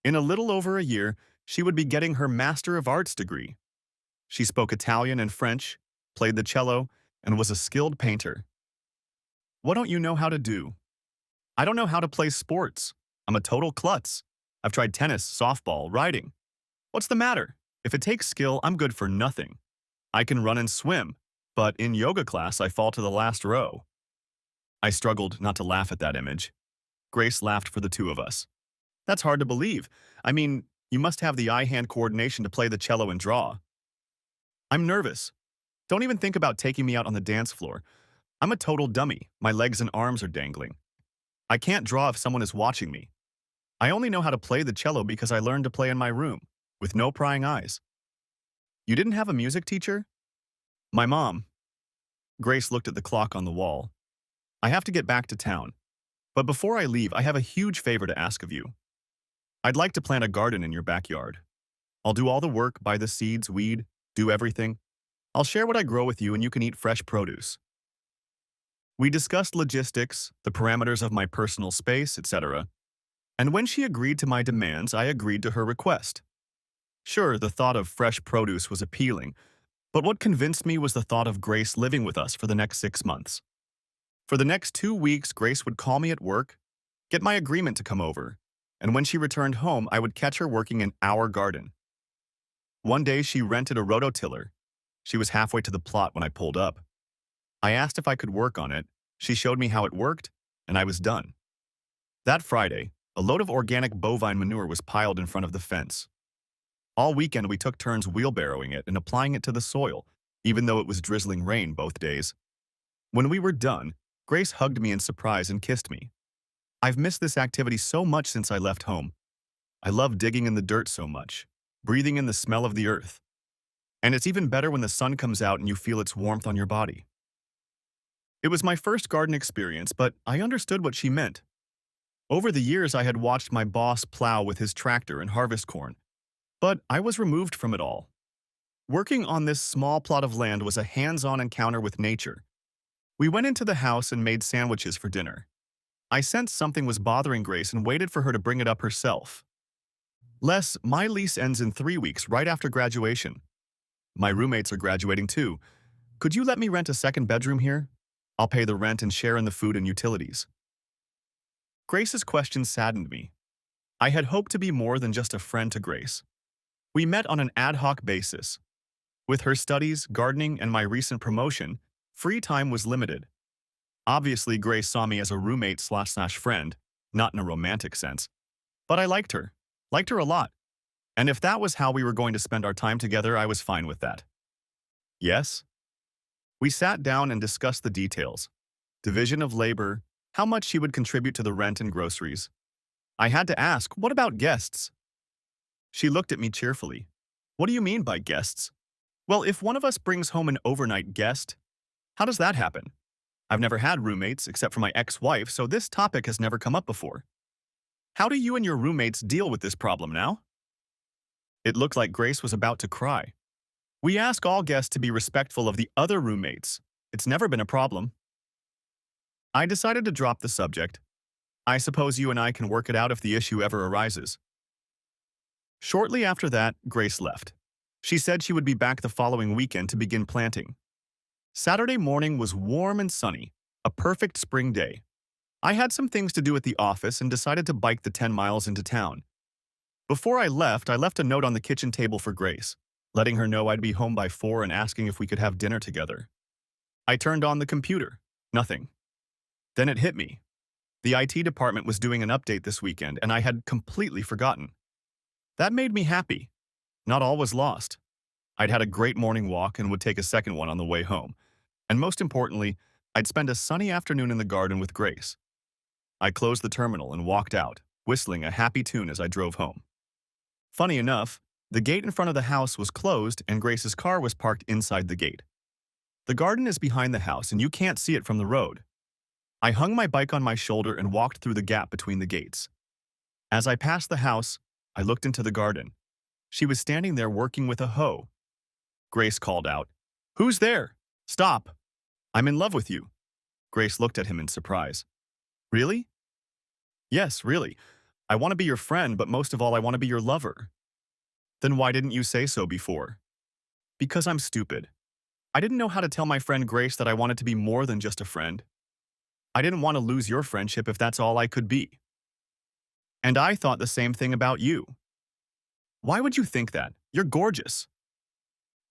A: In a little over a year, she would be getting her Master of Arts degree. She spoke Italian and French, played the cello, and was a skilled painter. What don't you know how to do? I don't know how to play sports. I'm a total klutz. I've tried tennis, softball, riding. What's the matter? If it takes skill, I'm good for nothing. I can run and swim, but in yoga class, I fall to the last row. I struggled not to laugh at that image. Grace laughed for the two of us. That's hard to believe. I mean, you must have the eye-hand coordination to play the cello and draw. I'm nervous. Don't even think about taking me out on the dance floor. I'm a total dummy. My legs and arms are dangling. I can't draw if someone is watching me. I only know how to play the cello because I learned to play in my room, with no prying eyes. You didn't have a music teacher? My mom. Grace looked at the clock on the wall. I have to get back to town. But before I leave, I have a huge favor to ask of you. I'd like to plant a garden in your backyard. I'll do all the work, buy the seeds, weed, do everything. I'll share what I grow with you and you can eat fresh produce. We discussed logistics, the parameters of my personal space, etc. And when she agreed to my demands, I agreed to her request. Sure, the thought of fresh produce was appealing, but what convinced me was the thought of Grace living with us for the next 6 months. For the next 2 weeks, Grace would call me at work, get my agreement to come over, and when she returned home, I would catch her working in our garden. One day, she rented a rototiller. She was halfway to the plot when I pulled up. I asked if I could work on it, she showed me how it worked, and I was done. That Friday, a load of organic bovine manure was piled in front of the fence. All weekend, we took turns wheelbarrowing it and applying it to the soil, even though it was drizzling rain both days. When we were done, Grace hugged me in surprise and kissed me. I've missed this activity so much since I left home. I love digging in the dirt so much, breathing in the smell of the earth. And it's even better when the sun comes out and you feel its warmth on your body. It was my first garden experience, but I understood what she meant. Over the years, I had watched my boss plow with his tractor and harvest corn, but I was removed from it all. Working on this small plot of land was a hands-on encounter with nature. We went into the house and made sandwiches for dinner. I sensed something was bothering Grace and waited for her to bring it up herself. Les, my lease ends in 3 weeks, right after graduation. My roommates are graduating too. Could you let me rent a second bedroom here? I'll pay the rent and share in the food and utilities. Grace's question saddened me. I had hoped to be more than just a friend to Grace. We met on an ad hoc basis. With her studies, gardening, and my recent promotion, free time was limited. Obviously, Grace saw me as a roommate/friend, not in a romantic sense. But I liked her a lot. And if that was how we were going to spend our time together, I was fine with that. Yes? We sat down and discussed the details. Division of labor, how much she would contribute to the rent and groceries. I had to ask, what about guests? She looked at me cheerfully. What do you mean by guests? Well, if one of us brings home an overnight guest, how does that happen? I've never had roommates except for my ex-wife, so this topic has never come up before. How do you and your roommates deal with this problem now? It looked like Grace was about to cry. We ask all guests to be respectful of the other roommates. It's never been a problem. I decided to drop the subject. I suppose you and I can work it out if the issue ever arises. Shortly after that, Grace left. She said she would be back the following weekend to begin planting. Saturday morning was warm and sunny, a perfect spring day. I had some things to do at the office and decided to bike the 10 miles into town. Before I left a note on the kitchen table for Grace, letting her know I'd be home by 4 and asking if we could have dinner together. I turned on the computer. Nothing. Then it hit me. The IT department was doing an update this weekend, and I had completely forgotten. That made me happy. Not all was lost. I'd had a great morning walk and would take a second one on the way home. And most importantly, I'd spend a sunny afternoon in the garden with Grace. I closed the terminal and walked out, whistling a happy tune as I drove home. Funny enough, The gate in front of the house was closed and Grace's car was parked inside the gate. The garden is behind the house and you can't see it from the road. I hung my bike on my shoulder and walked through the gap between the gates. As I passed the house, I looked into the garden. She was standing there working with a hoe. Grace called out, "Who's there? Stop! I'm in love with you." Grace looked at him in surprise. "Really?" "Yes, really. I want to be your friend, but most of all, I want to be your lover." "Then why didn't you say so before?" "Because I'm stupid. I didn't know how to tell my friend Grace that I wanted to be more than just a friend. I didn't want to lose your friendship if that's all I could be. And I thought the same thing about you." "Why would you think that? You're gorgeous."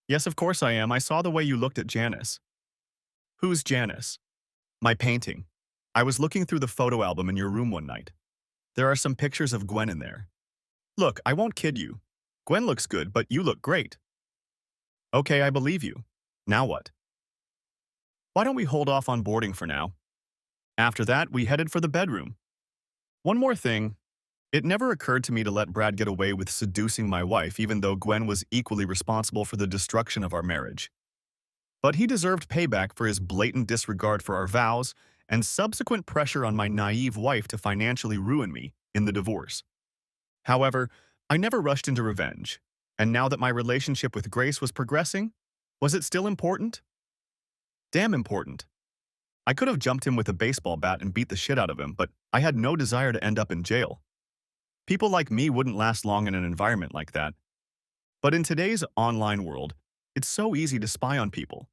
A: "Yes, of course I am. I saw the way you looked at Janice." "Who's Janice?" "My painting. I was looking through the photo album in your room one night. There are some pictures of Gwen in there. Look, I won't kid you. Gwen looks good, but you look great." "Okay, I believe you. Now what?" "Why don't we hold off on boarding for now?" After that, we headed for the bedroom. One more thing. It never occurred to me to let Brad get away with seducing my wife, even though Gwen was equally responsible for the destruction of our marriage. But he deserved payback for his blatant disregard for our vows and subsequent pressure on my naive wife to financially ruin me in the divorce. However, I never rushed into revenge, and now that my relationship with Grace was progressing, was it still important? Damn important. I could have jumped him with a baseball bat and beat the shit out of him, but I had no desire to end up in jail. People like me wouldn't last long in an environment like that. But in today's online world, it's so easy to spy on people.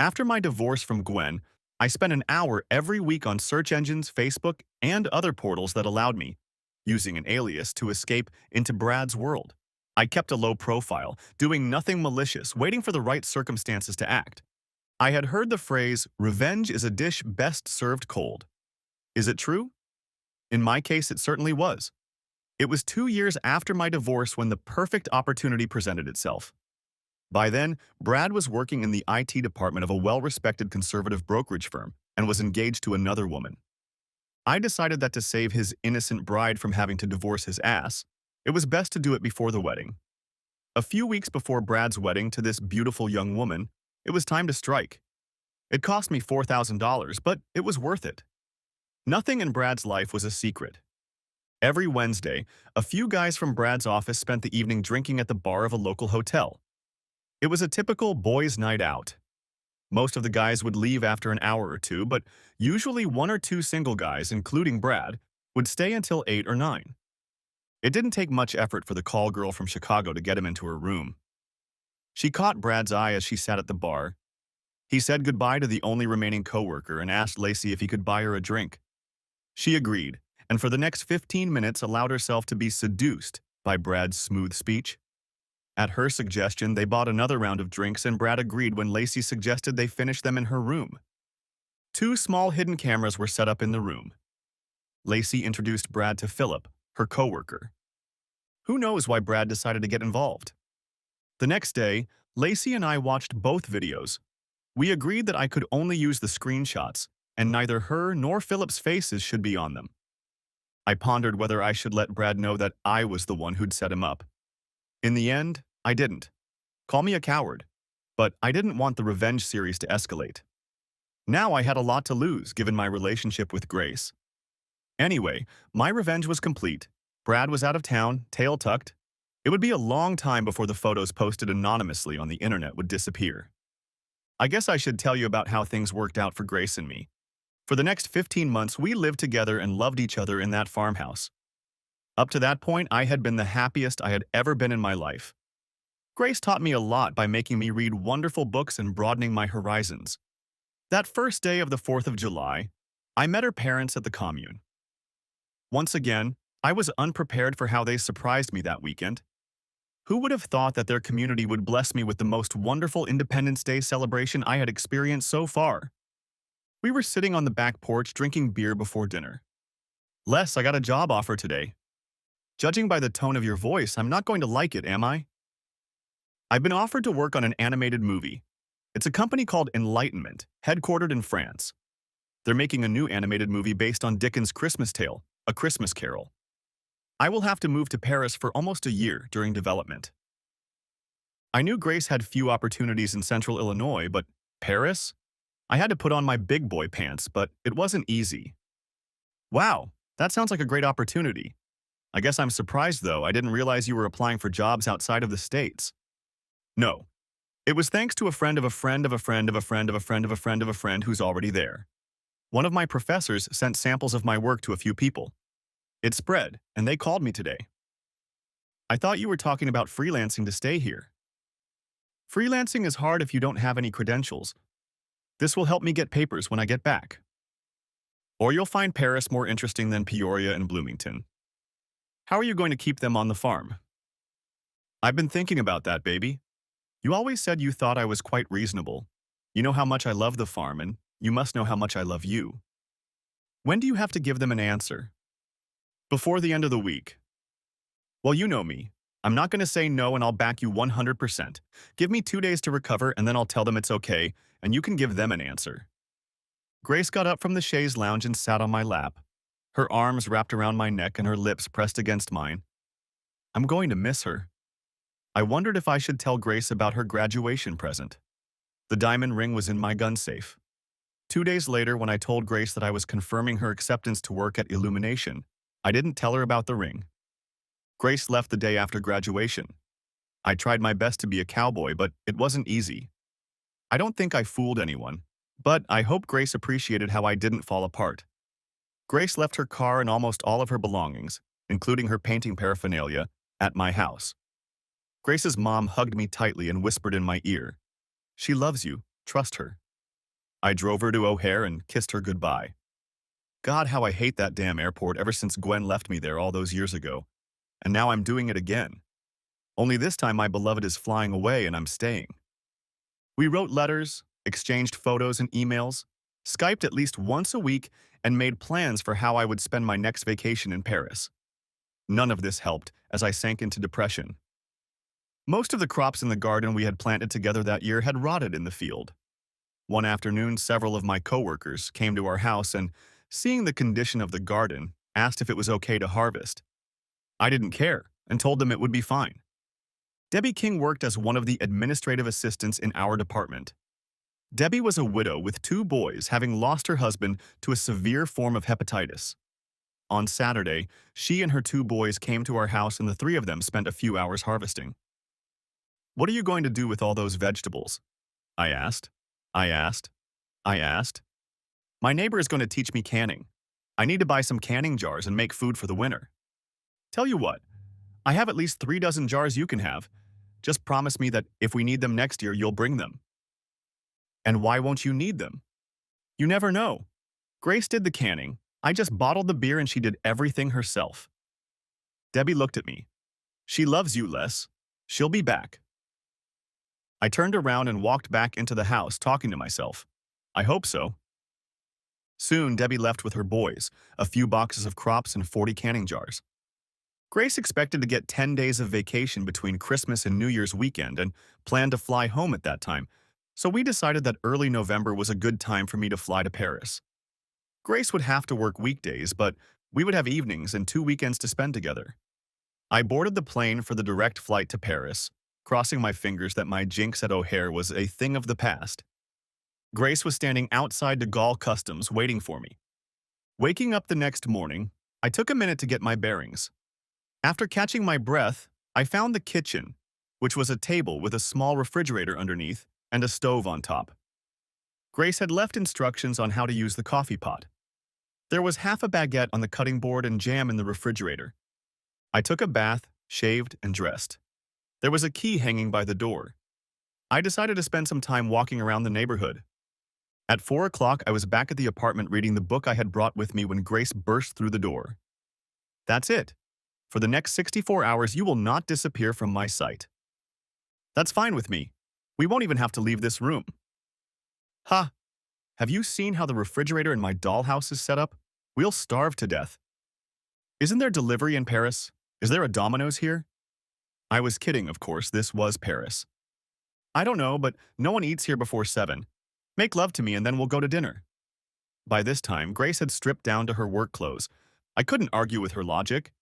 A: After my divorce from Gwen, I spent an hour every week on search engines, Facebook, and other portals that allowed me, using an alias, to escape into Brad's world. I kept a low profile, doing nothing malicious, waiting for the right circumstances to act. I had heard the phrase, "Revenge is a dish best served cold." Is it true? In my case, it certainly was. It was 2 years after my divorce when the perfect opportunity presented itself. By then, Brad was working in the IT department of a well-respected conservative brokerage firm and was engaged to another woman. I decided that to save his innocent bride from having to divorce his ass, it was best to do it before the wedding. A few weeks before Brad's wedding to this beautiful young woman, it was time to strike. It cost me $4,000, but it was worth it. Nothing in Brad's life was a secret. Every Wednesday, a few guys from Brad's office spent the evening drinking at the bar of a local hotel. It was a typical boys' night out. Most of the guys would leave after an hour or two, but usually one or two single guys, including Brad, would stay until 8 or 9. It didn't take much effort for the call girl from Chicago to get him into her room. She caught Brad's eye as she sat at the bar. He said goodbye to the only remaining coworker and asked Lacey if he could buy her a drink. She agreed, and for the next 15 minutes allowed herself to be seduced by Brad's smooth speech. At her suggestion, they bought another round of drinks and Brad agreed when Lacey suggested they finish them in her room. 2 small hidden cameras were set up in the room. Lacey introduced Brad to Philip, her coworker. Who knows why Brad decided to get involved? The next day, Lacey and I watched both videos. We agreed that I could only use the screenshots, and neither her nor Philip's faces should be on them. I pondered whether I should let Brad know that I was the one who'd set him up. In the end, I didn't. Call me a coward, but I didn't want the revenge series to escalate. Now I had a lot to lose given my relationship with Grace. Anyway, my revenge was complete. Brad was out of town, tail tucked. It would be a long time before the photos posted anonymously on the internet would disappear. I guess I should tell you about how things worked out for Grace and me. For the next 15 months, we lived together and loved each other in that farmhouse. Up to that point, I had been the happiest I had ever been in my life. Grace taught me a lot by making me read wonderful books and broadening my horizons. That first day of the 4th of July, I met her parents at the commune. Once again, I was unprepared for how they surprised me that weekend. Who would have thought that their community would bless me with the most wonderful Independence Day celebration I had experienced so far? We were sitting on the back porch drinking beer before dinner. "Les, I got a job offer today." "Judging by the tone of your voice, I'm not going to like it, am I?" "I've been offered to work on an animated movie. It's a company called Enlightenment, headquartered in France. They're making a new animated movie based on Dickens' Christmas Tale, A Christmas Carol. I will have to move to Paris for almost a year during development. I knew Grace had few opportunities in central Illinois, but Paris? I had to put on my big boy pants, but it wasn't easy. Wow, that sounds like a great opportunity. I guess I'm surprised, though. I didn't realize you were applying for jobs outside of the States. No, it was thanks to a friend of a friend of a friend of a friend of a friend of a friend of a friend who's already there. One of my professors sent samples of my work to a few people. It spread, and they called me today. I thought you were talking about freelancing to stay here. Freelancing is hard if you don't have any credentials. This will help me get papers when I get back. Or you'll find Paris more interesting than Peoria and Bloomington. How are you going to keep them on the farm? I've been thinking about that, baby. You always said you thought I was quite reasonable. You know how much I love the farm, and you must know how much I love you. When do you have to give them an answer? Before the end of the week. Well, you know me. I'm not going to say no and I'll back you 100%. Give me 2 days to recover and then I'll tell them it's okay, and you can give them an answer. Grace got up from the chaise lounge and sat on my lap. Her arms wrapped around my neck and her lips pressed against mine. I'm going to miss her. I wondered if I should tell Grace about her graduation present. The diamond ring was in my gun safe. 2 days later, when I told Grace that I was confirming her acceptance to work at Illumination, I didn't tell her about the ring. Grace left the day after graduation. I tried my best to be a cowboy, but it wasn't easy. I don't think I fooled anyone, but I hope Grace appreciated how I didn't fall apart. Grace left her car and almost all of her belongings, including her painting paraphernalia, at my house. Grace's mom hugged me tightly and whispered in my ear, "She loves you, trust her." I drove her to O'Hare and kissed her goodbye. God, how I hate that damn airport ever since Gwen left me there all those years ago. And now I'm doing it again. Only this time my beloved is flying away and I'm staying. We wrote letters, exchanged photos and emails, Skyped at least once a week, and made plans for how I would spend my next vacation in Paris. None of this helped as I sank into depression. Most of the crops in the garden we had planted together that year had rotted in the field. One afternoon, several of my coworkers came to our house and, seeing the condition of the garden, asked if it was okay to harvest. I didn't care and told them it would be fine. Debbie King worked as one of the administrative assistants in our department. Debbie was a widow with 2 boys, having lost her husband to a severe form of hepatitis. On Saturday, she and her 2 boys came to our house and the 3 of them spent a few hours harvesting. "What are you going to do with all those vegetables?" I asked. I asked. I asked. "My neighbor is going to teach me canning. I need to buy some canning jars and make food for the winter." "Tell you what, I have at least 3 dozen jars you can have. Just promise me that if we need them next year, you'll bring them." "And why won't you need them?" "You never know. Grace did the canning. I just bottled the beer and she did everything herself." Debbie looked at me. "She loves you, Les. She'll be back." I turned around and walked back into the house, talking to myself. I hope so. Soon, Debbie left with her boys, a few boxes of crops and 40 canning jars. Grace expected to get 10 days of vacation between Christmas and New Year's weekend and planned to fly home at that time, so we decided that early November was a good time for me to fly to Paris. Grace would have to work weekdays, but we would have evenings and 2 weekends to spend together. I boarded the plane for the direct flight to Paris, crossing my fingers that my jinx at O'Hare was a thing of the past. Grace was standing outside de Gaulle Customs waiting for me. Waking up the next morning, I took a minute to get my bearings. After catching my breath, I found the kitchen, which was a table with a small refrigerator underneath and a stove on top. Grace had left instructions on how to use the coffee pot. There was half a baguette on the cutting board and jam in the refrigerator. I took a bath, shaved, and dressed. There was a key hanging by the door. I decided to spend some time walking around the neighborhood. At 4 o'clock, I was back at the apartment reading the book I had brought with me when Grace burst through the door. "That's it. For the next 64 hours, you will not disappear from my sight." "That's fine with me. We won't even have to leave this room." "Ha! Have you seen how the refrigerator in my dollhouse is set up? We'll starve to death." "Isn't there delivery in Paris? Is there a Domino's here?" I was kidding, of course. This was Paris. "I don't know, but no one eats here before 7. Make love to me and then we'll go to dinner." By this time, Grace had stripped down to her work clothes. I couldn't argue with her logic.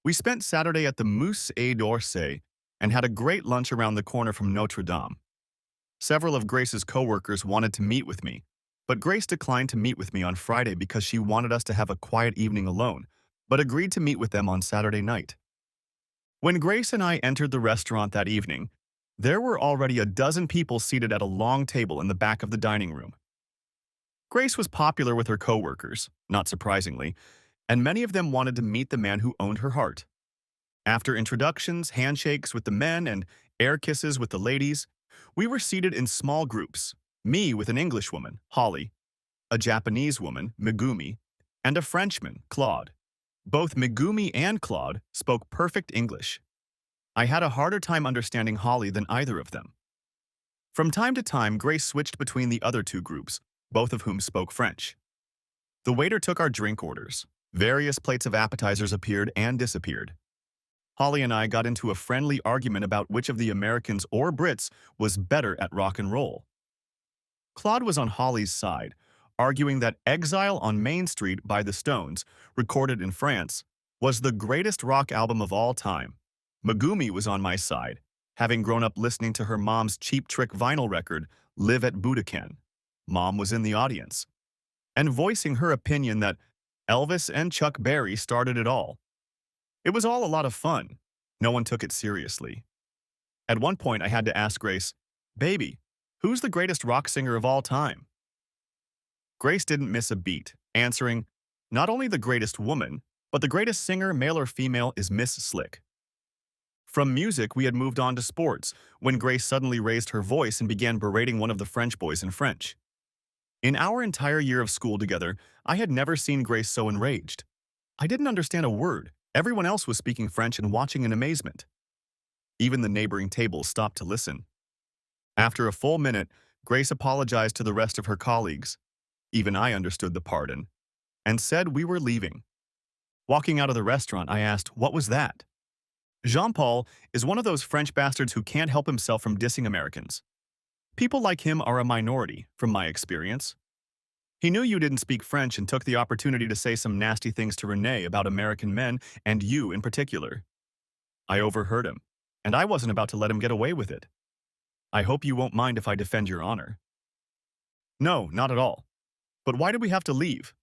A: We spent Saturday at the Musée d'Orsay, and had a great lunch around the corner from Notre Dame. Several of Grace's coworkers wanted to meet with me, but Grace declined to meet with me on Friday because she wanted us to have a quiet evening alone, but agreed to meet with them on Saturday night. When Grace and I entered the restaurant that evening, there were already a dozen people seated at a long table in the back of the dining room. Grace was popular with her coworkers, not surprisingly, and many of them wanted to meet the man who owned her heart. After introductions, handshakes with the men, and air kisses with the ladies, we were seated in small groups, me with an English woman, Holly, a Japanese woman, Megumi, and a Frenchman, Claude. Both Megumi and Claude spoke perfect English. I had a harder time understanding Holly than either of them. From time to time, Grace switched between the other two groups, both of whom spoke French. The waiter took our drink orders. Various plates of appetizers appeared and disappeared. Holly and I got into a friendly argument about which of the Americans or Brits was better at rock and roll. Claude was on Holly's side, arguing that Exile on Main Street by the Stones, recorded in France, was the greatest rock album of all time. Megumi was on my side, having grown up listening to her mom's Cheap Trick vinyl record, Live at Budokan. Mom was in the audience, and voicing her opinion that Elvis and Chuck Berry started it all. It was all a lot of fun. No one took it seriously. At one point, I had to ask Grace, "Baby, who's the greatest rock singer of all time?" Grace didn't miss a beat, answering, "Not only the greatest woman, but the greatest singer, male or female, is Miss Slick." From music, we had moved on to sports, when Grace suddenly raised her voice and began berating one of the French boys in French. In our entire year of school together, I had never seen Grace so enraged. I didn't understand a word. Everyone else was speaking French and watching in amazement. Even the neighboring tables stopped to listen. After a full minute, Grace apologized to the rest of her colleagues. Even I understood the pardon, and said we were leaving. Walking out of the restaurant, I asked, "What was that?" Jean-Paul is one of those French bastards who can't help himself from dissing Americans. People like him are a minority, from my experience. He knew you didn't speak French and took the opportunity to say some nasty things to Renee about American men, and you in particular. I overheard him, and I wasn't about to let him get away with it. I hope you won't mind if I defend your honor. No, not at all. But why did we have to leave?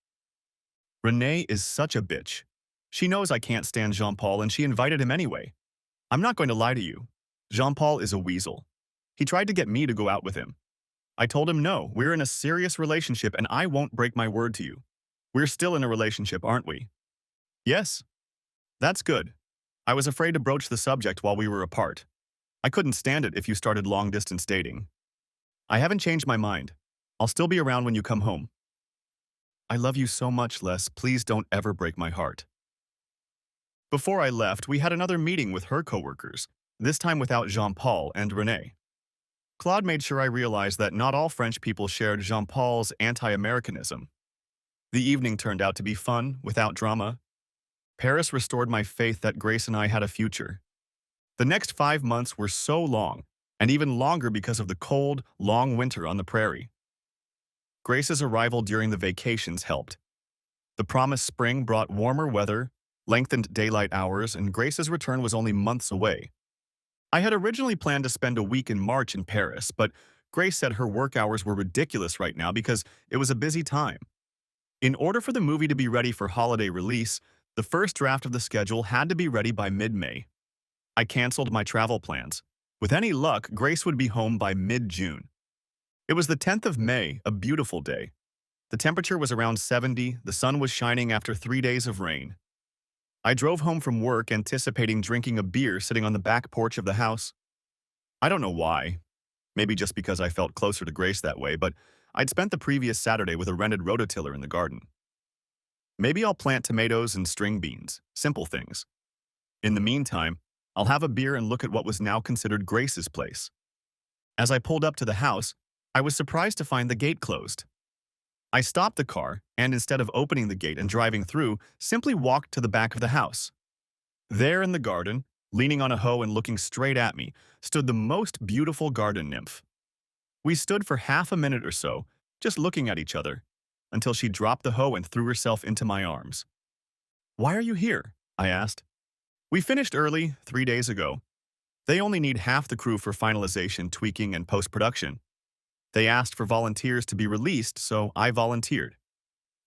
A: Renee is such a bitch. She knows I can't stand Jean-Paul and she invited him anyway. I'm not going to lie to you. Jean-Paul is a weasel. He tried to get me to go out with him. I told him no, we're in a serious relationship and I won't break my word to you. We're still in a relationship, aren't we? Yes. That's good. I was afraid to broach the subject while we were apart. I couldn't stand it if you started long-distance dating. I haven't changed my mind. I'll still be around when you come home. I love you so much, Les. Please don't ever break my heart. Before I left, we had another meeting with her coworkers, this time without Jean-Paul and Renee. Claude made sure I realized that not all French people shared Jean-Paul's anti-Americanism. The evening turned out to be fun, without drama. Paris restored my faith that Grace and I had a future. The next 5 months were so long, and even longer because of the cold, long winter on the prairie. Grace's arrival during the vacations helped. The promised spring brought warmer weather, lengthened daylight hours, and Grace's return was only months away. I had originally planned to spend a week in March in Paris, but Grace said her work hours were ridiculous right now because it was a busy time. In order for the movie to be ready for holiday release, the first draft of the schedule had to be ready by mid-May. I canceled my travel plans. With any luck, Grace would be home by mid-June. It was the 10th of May, a beautiful day. The temperature was around 70, the sun was shining after 3 days of rain. I drove home from work anticipating drinking a beer sitting on the back porch of the house. I don't know why. Maybe just because I felt closer to Grace that way, but I'd spent the previous Saturday with a rented rototiller in the garden. Maybe I'll plant tomatoes and string beans, simple things. In the meantime, I'll have a beer and look at what was now considered Grace's place. As I pulled up to the house, I was surprised to find the gate closed. I stopped the car and, instead of opening the gate and driving through, simply walked to the back of the house. There in the garden, leaning on a hoe and looking straight at me, stood the most beautiful garden nymph. We stood for half a minute or so, just looking at each other, until she dropped the hoe and threw herself into my arms. "Why are you here?" I asked. "We finished early 3 days ago. They only need half the crew for finalization, tweaking, and post-production. They asked for volunteers to be released, so I volunteered.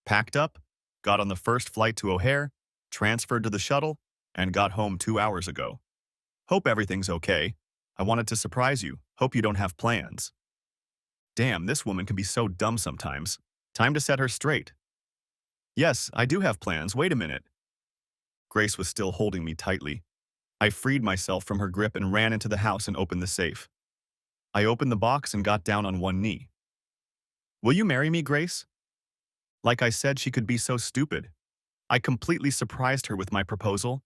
A: Packed up, got on the first flight to O'Hare, transferred to the shuttle, and got home 2 hours ago. Hope everything's okay. I wanted to surprise you. Hope you don't have plans. Damn, this woman can be so dumb sometimes. Time to set her straight. Yes, I do have plans. Wait a minute. Grace was still holding me tightly. I freed myself from her grip and ran into the house and opened the safe. I opened the box and got down on one knee. Will you marry me, Grace? Like I said, she could be so stupid. I completely surprised her with my proposal.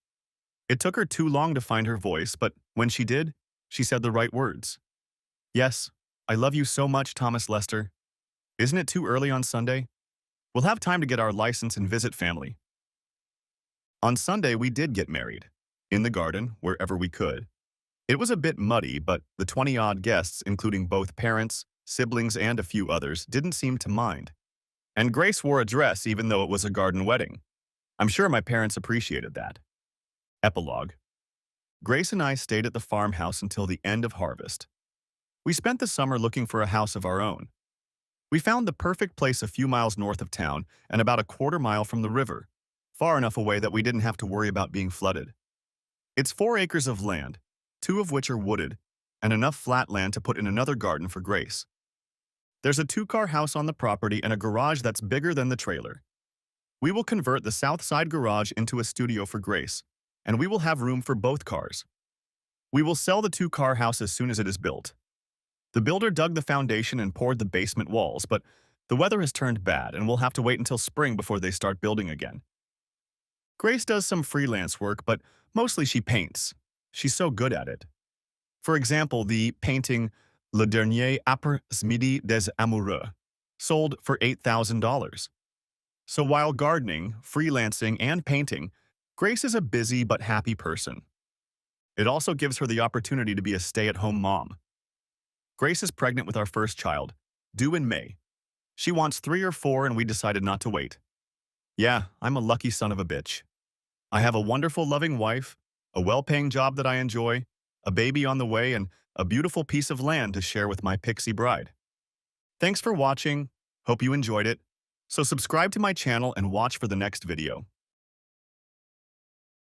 A: It took her too long to find her voice, but when she did, she said the right words. Yes, I love you so much, Thomas Lester. Isn't it too early on Sunday? We'll have time to get our license and visit family. On Sunday, we did get married. In the garden, wherever we could. It was a bit muddy, but the 20-odd guests, including both parents, siblings, and a few others, didn't seem to mind. And Grace wore a dress even though it was a garden wedding. I'm sure my parents appreciated that. Epilogue. Grace and I stayed at the farmhouse until the end of harvest. We spent the summer looking for a house of our own. We found the perfect place a few miles north of town and about a quarter-mile from the river, far enough away that we didn't have to worry about being flooded. It's 4 acres of land, 2 of which are wooded, and enough flat land to put in another garden for Grace. There's a 2-car house on the property and a garage that's bigger than the trailer. We will convert the south side garage into a studio for Grace, and we will have room for both cars. We will sell the 2-car house as soon as it is built. The builder dug the foundation and poured the basement walls, but the weather has turned bad and we'll have to wait until spring before they start building again. Grace does some freelance work, but mostly she paints. She's so good at it. For example, the painting Le Dernier Après-midi des Amoureux sold for $8,000. So while gardening, freelancing, and painting, Grace is a busy but happy person. It also gives her the opportunity to be a stay-at-home mom. Grace is pregnant with our first child, due in May. She wants 3 or 4 and we decided not to wait. Yeah, I'm a lucky son of a bitch. I have a wonderful, loving wife, a well-paying job that I enjoy, a baby on the way, and a beautiful piece of land to share with my pixie bride. Thanks for watching. Hope you enjoyed it. So subscribe to my channel and watch for the next video.